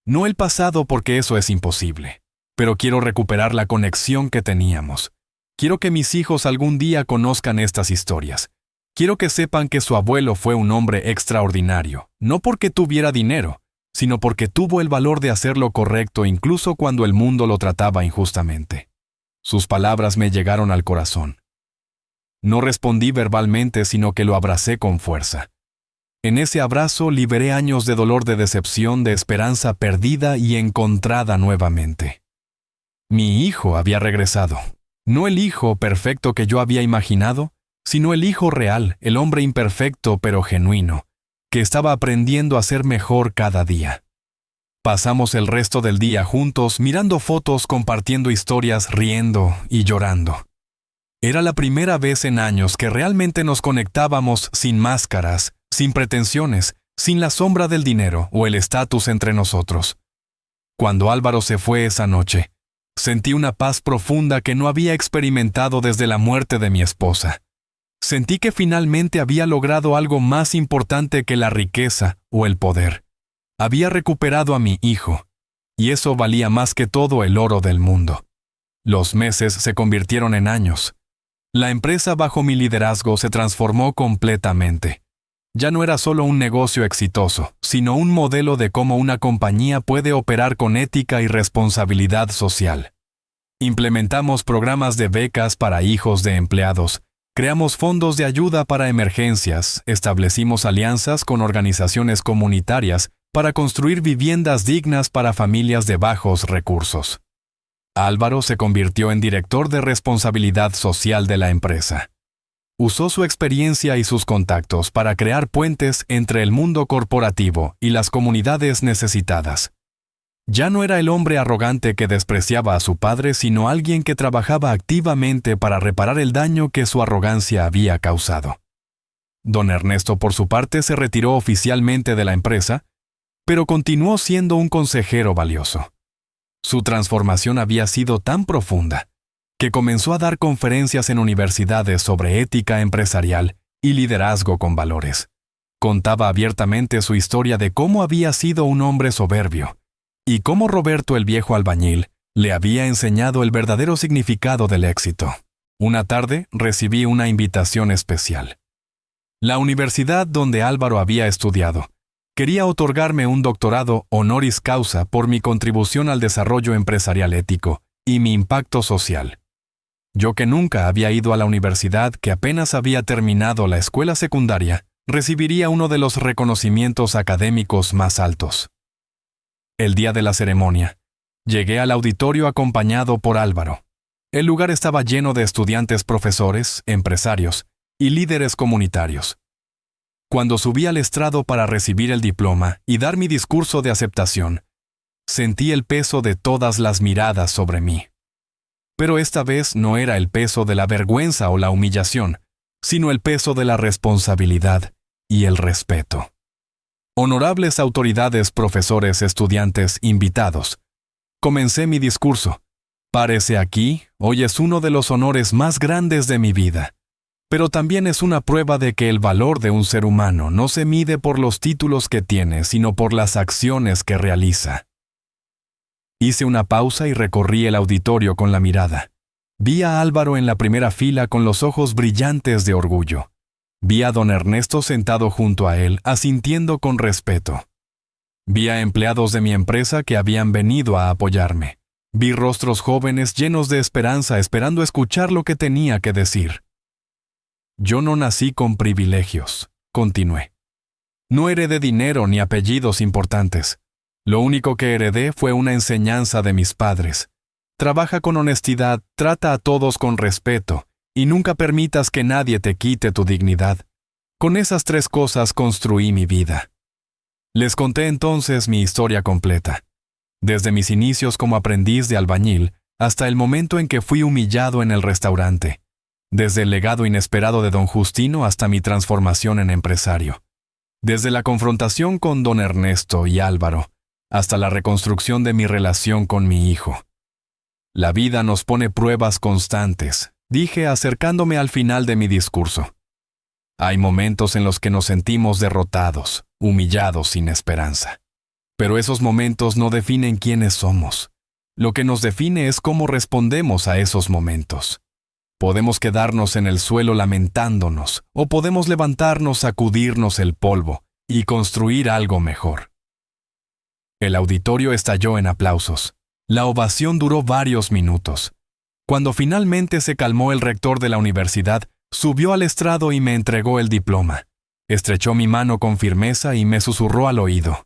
«No el pasado porque eso es imposible, pero quiero recuperar la conexión que teníamos. Quiero que mis hijos algún día conozcan estas historias. Quiero que sepan que su abuelo fue un hombre extraordinario, no porque tuviera dinero, sino porque tuvo el valor de hacer lo correcto incluso cuando el mundo lo trataba injustamente». Sus palabras me llegaron al corazón. No respondí verbalmente, sino que lo abracé con fuerza. En ese abrazo liberé años de dolor, de decepción, de esperanza perdida y encontrada nuevamente. Mi hijo había regresado. No el hijo perfecto que yo había imaginado, sino el hijo real, el hombre imperfecto pero genuino, que estaba aprendiendo a ser mejor cada día. Pasamos el resto del día juntos, mirando fotos, compartiendo historias, riendo y llorando. Era la primera vez en años que realmente nos conectábamos sin máscaras, sin pretensiones, sin la sombra del dinero o el estatus entre nosotros. Cuando Álvaro se fue esa noche, sentí una paz profunda que no había experimentado desde la muerte de mi esposa. Sentí que finalmente había logrado algo más importante que la riqueza o el poder. Había recuperado a mi hijo, y eso valía más que todo el oro del mundo. Los meses se convirtieron en años. La empresa bajo mi liderazgo se transformó completamente. Ya no era solo un negocio exitoso, sino un modelo de cómo una compañía puede operar con ética y responsabilidad social. Implementamos programas de becas para hijos de empleados, creamos fondos de ayuda para emergencias, establecimos alianzas con organizaciones comunitarias para construir viviendas dignas para familias de bajos recursos. Álvaro se convirtió en director de responsabilidad social de la empresa. Usó su experiencia y sus contactos para crear puentes entre el mundo corporativo y las comunidades necesitadas. Ya no era el hombre arrogante que despreciaba a su padre, sino alguien que trabajaba activamente para reparar el daño que su arrogancia había causado. Don Ernesto, por su parte, se retiró oficialmente de la empresa, pero continuó siendo un consejero valioso. Su transformación había sido tan profunda que comenzó a dar conferencias en universidades sobre ética empresarial y liderazgo con valores. Contaba abiertamente su historia de cómo había sido un hombre soberbio y cómo Roberto el viejo albañil le había enseñado el verdadero significado del éxito. Una tarde recibí una invitación especial. La universidad donde Álvaro había estudiado quería otorgarme un doctorado honoris causa por mi contribución al desarrollo empresarial ético y mi impacto social. Yo, que nunca había ido a la universidad, que apenas había terminado la escuela secundaria, recibiría uno de los reconocimientos académicos más altos. El día de la ceremonia, llegué al auditorio acompañado por Álvaro. El lugar estaba lleno de estudiantes, profesores, empresarios y líderes comunitarios. Cuando subí al estrado para recibir el diploma y dar mi discurso de aceptación, sentí el peso de todas las miradas sobre mí. Pero esta vez no era el peso de la vergüenza o la humillación, sino el peso de la responsabilidad y el respeto. Honorables autoridades, profesores, estudiantes, invitados. Comencé mi discurso. Párese aquí, hoy es uno de los honores más grandes de mi vida. Pero también es una prueba de que el valor de un ser humano no se mide por los títulos que tiene, sino por las acciones que realiza. Hice una pausa y recorrí el auditorio con la mirada. Vi a Álvaro en la primera fila con los ojos brillantes de orgullo. Vi a don Ernesto sentado junto a él, asintiendo con respeto. Vi a empleados de mi empresa que habían venido a apoyarme. Vi rostros jóvenes llenos de esperanza, esperando escuchar lo que tenía que decir. Yo no nací con privilegios, continué. No heredé dinero ni apellidos importantes. Lo único que heredé fue una enseñanza de mis padres. Trabaja con honestidad, trata a todos con respeto, y nunca permitas que nadie te quite tu dignidad. Con esas 3 cosas construí mi vida. Les conté entonces mi historia completa, desde mis inicios como aprendiz de albañil hasta el momento en que fui humillado en el restaurante, desde el legado inesperado de don Justino hasta mi transformación en empresario, desde la confrontación con don Ernesto y Álvaro, hasta la reconstrucción de mi relación con mi hijo. La vida nos pone pruebas constantes, dije acercándome al final de mi discurso. Hay momentos en los que nos sentimos derrotados, humillados, sin esperanza. Pero esos momentos no definen quiénes somos. Lo que nos define es cómo respondemos a esos momentos. Podemos quedarnos en el suelo lamentándonos, o podemos levantarnos, sacudirnos el polvo y construir algo mejor. El auditorio estalló en aplausos. La ovación duró varios minutos. Cuando finalmente se calmó, el rector de la universidad subió al estrado y me entregó el diploma. Estrechó mi mano con firmeza y me susurró al oído.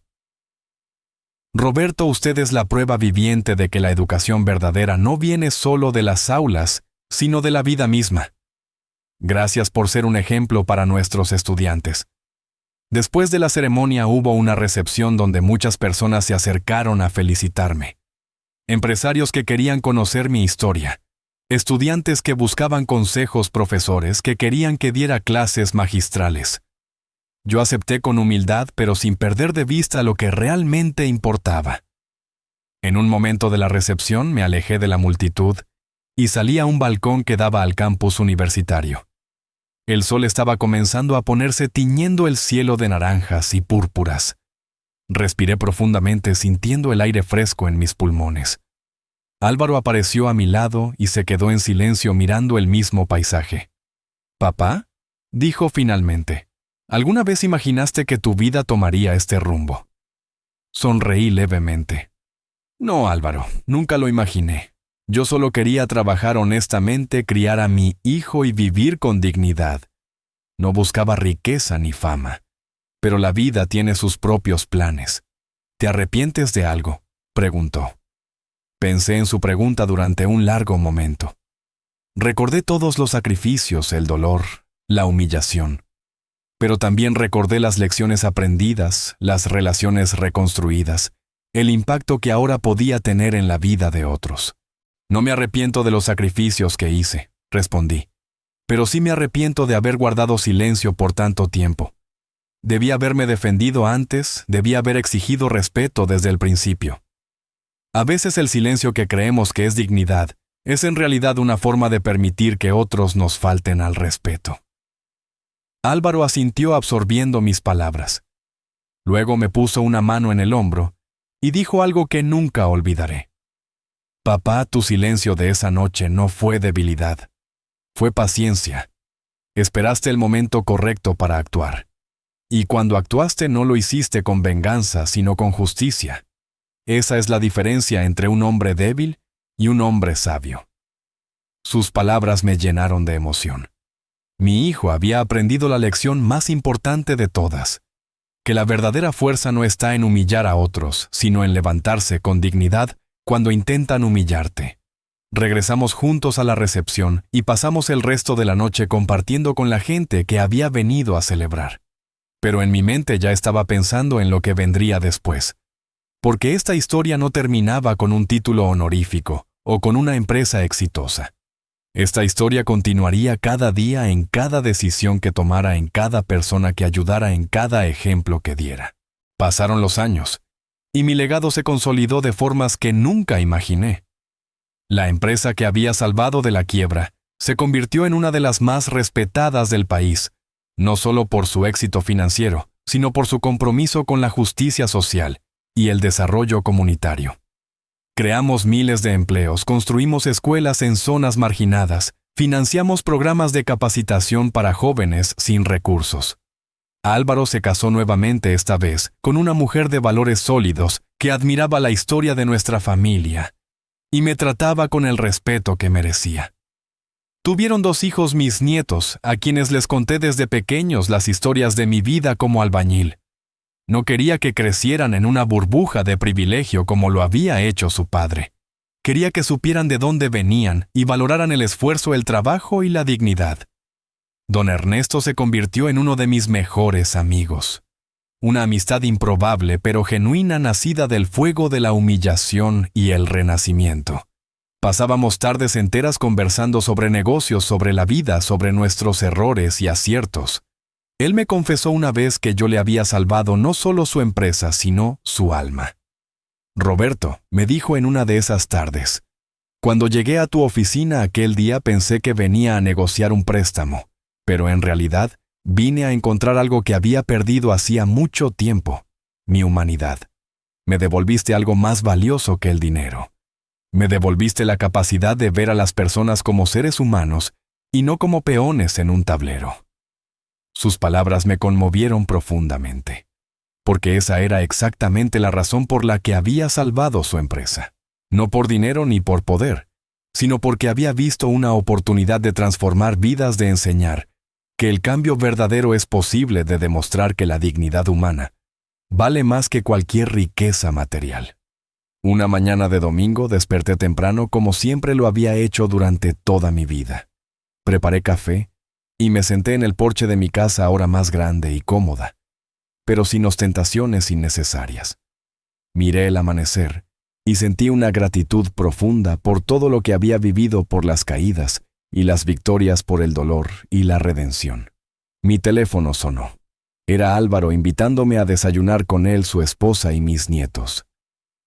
Roberto, usted es la prueba viviente de que la educación verdadera no viene solo de las aulas, sino de la vida misma. Gracias por ser un ejemplo para nuestros estudiantes. Después de la ceremonia hubo una recepción donde muchas personas se acercaron a felicitarme. Empresarios que querían conocer mi historia, estudiantes que buscaban consejos, profesores que querían que diera clases magistrales. Yo acepté con humildad, pero sin perder de vista lo que realmente importaba. En un momento de la recepción me alejé de la multitud y salí a un balcón que daba al campus universitario. El sol estaba comenzando a ponerse, tiñendo el cielo de naranjas y púrpuras. Respiré profundamente, sintiendo el aire fresco en mis pulmones. Álvaro apareció a mi lado y se quedó en silencio mirando el mismo paisaje. «¿Papá?», dijo finalmente. «¿Alguna vez imaginaste que tu vida tomaría este rumbo?». Sonreí levemente. «No, Álvaro, nunca lo imaginé. Yo solo quería trabajar honestamente, criar a mi hijo y vivir con dignidad. No buscaba riqueza ni fama. Pero la vida tiene sus propios planes. ¿Te arrepientes de algo?», preguntó. Pensé en su pregunta durante un largo momento. Recordé todos los sacrificios, el dolor, la humillación. Pero también recordé las lecciones aprendidas, las relaciones reconstruidas, el impacto que ahora podía tener en la vida de otros. «No me arrepiento de los sacrificios que hice», respondí. pero sí me arrepiento de haber guardado silencio por tanto tiempo. Debí haberme defendido antes, debí haber exigido respeto desde el principio. A veces el silencio que creemos que es dignidad es en realidad una forma de permitir que otros nos falten al respeto. Álvaro asintió absorbiendo mis palabras. Luego me puso una mano en el hombro y dijo algo que nunca olvidaré. Papá, tu silencio de esa noche no fue debilidad, fue paciencia. Esperaste el momento correcto para actuar. Y cuando actuaste no lo hiciste con venganza, sino con justicia. Esa es la diferencia entre un hombre débil y un hombre sabio. Sus palabras me llenaron de emoción. Mi hijo había aprendido la lección más importante de todas, que la verdadera fuerza no está en humillar a otros, sino en levantarse con dignidad cuando intentan humillarte. Regresamos juntos a la recepción y pasamos el resto de la noche compartiendo con la gente que había venido a celebrar. Pero en mi mente ya estaba pensando en lo que vendría después, porque esta historia no terminaba con un título honorífico o con una empresa exitosa. Esta historia continuaría cada día en cada decisión que tomara, en cada persona que ayudara, en cada ejemplo que diera. Pasaron los años, y mi legado se consolidó de formas que nunca imaginé. La empresa que había salvado de la quiebra se convirtió en una de las más respetadas del país, no solo por su éxito financiero, sino por su compromiso con la justicia social y el desarrollo comunitario. Creamos miles de empleos, construimos escuelas en zonas marginadas, financiamos programas de capacitación para jóvenes sin recursos. Álvaro se casó nuevamente esta vez con una mujer de valores sólidos que admiraba la historia de nuestra familia y me trataba con el respeto que merecía. Tuvieron 2 hijos mis nietos, a quienes les conté desde pequeños las historias de mi vida como albañil. No quería que crecieran en una burbuja de privilegio como lo había hecho su padre. Quería que supieran de dónde venían y valoraran el esfuerzo, el trabajo y la dignidad. Don Ernesto se convirtió en uno de mis mejores amigos. Una amistad improbable pero genuina, nacida del fuego de la humillación y el renacimiento. Pasábamos tardes enteras conversando sobre negocios, sobre la vida, sobre nuestros errores y aciertos. Él me confesó una vez que yo le había salvado no solo su empresa, sino su alma. Roberto, me dijo en una de esas tardes, cuando llegué a tu oficina aquel día pensé que venía a negociar un préstamo, pero en realidad vine a encontrar algo que había perdido hacía mucho tiempo, mi humanidad. Me devolviste algo más valioso que el dinero. Me devolviste la capacidad de ver a las personas como seres humanos y no como peones en un tablero. Sus palabras me conmovieron profundamente, porque esa era exactamente la razón por la que había salvado su empresa. No por dinero ni por poder, sino porque había visto una oportunidad de transformar vidas, de enseñar que el cambio verdadero es posible, de demostrar que la dignidad humana vale más que cualquier riqueza material. Una mañana de domingo desperté temprano como siempre lo había hecho durante toda mi vida. Preparé café y me senté en el porche de mi casa, ahora más grande y cómoda, pero sin ostentaciones innecesarias. Miré el amanecer y sentí una gratitud profunda por todo lo que había vivido, por las caídas y las victorias, por el dolor y la redención. Mi teléfono sonó. Era Álvaro invitándome a desayunar con él, su esposa y mis nietos.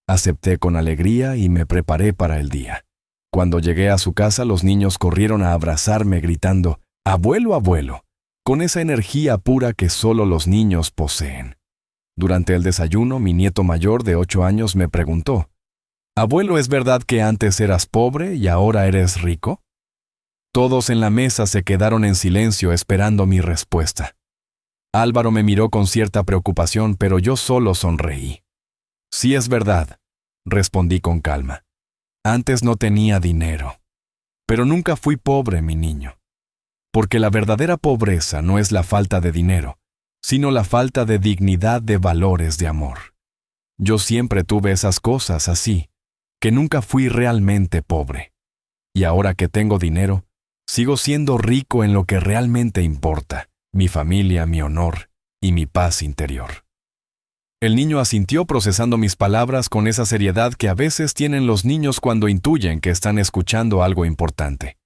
Acepté con alegría y me preparé para el día. Cuando llegué a su casa, los niños corrieron a abrazarme gritando, «¡Abuelo, abuelo!», con esa energía pura que solo los niños poseen. Durante el desayuno, mi nieto mayor de 8 años me preguntó, «Abuelo, ¿es verdad que antes eras pobre y ahora eres rico?». Todos en la mesa se quedaron en silencio esperando mi respuesta. Álvaro me miró con cierta preocupación, pero yo solo sonreí. «Sí, es verdad», respondí con calma. «Antes no tenía dinero. Pero nunca fui pobre, mi niño. Porque la verdadera pobreza no es la falta de dinero, sino la falta de dignidad, de valores, de amor. Yo siempre tuve esas cosas así, que nunca fui realmente pobre. Y ahora que tengo dinero, sigo siendo rico en lo que realmente importa, mi familia, mi honor y mi paz interior». El niño asintió, procesando mis palabras con esa seriedad que a veces tienen los niños cuando intuyen que están escuchando algo importante.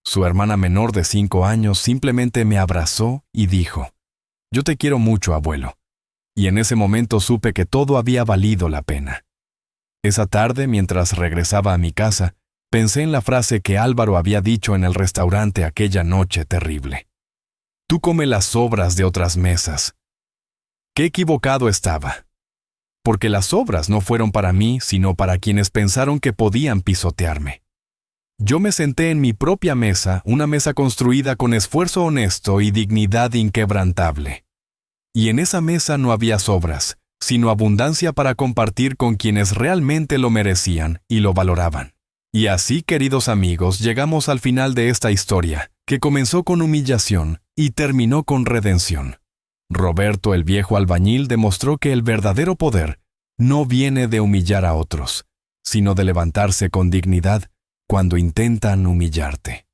Su hermana menor de 5 años simplemente me abrazó y dijo, «Yo te quiero mucho, abuelo». Y en ese momento supe que todo había valido la pena. Esa tarde, mientras regresaba a mi casa, pensé en la frase que Álvaro había dicho en el restaurante aquella noche terrible. «Tú come las sobras de otras mesas». Qué equivocado estaba. Porque las sobras no fueron para mí, sino para quienes pensaron que podían pisotearme. Yo me senté en mi propia mesa, una mesa construida con esfuerzo honesto y dignidad inquebrantable. Y en esa mesa no había sobras, sino abundancia para compartir con quienes realmente lo merecían y lo valoraban. Y así, queridos amigos, llegamos al final de esta historia, que comenzó con humillación y terminó con redención. Roberto, el viejo albañil, demostró que el verdadero poder no viene de humillar a otros, sino de levantarse con dignidad cuando intentan humillarte.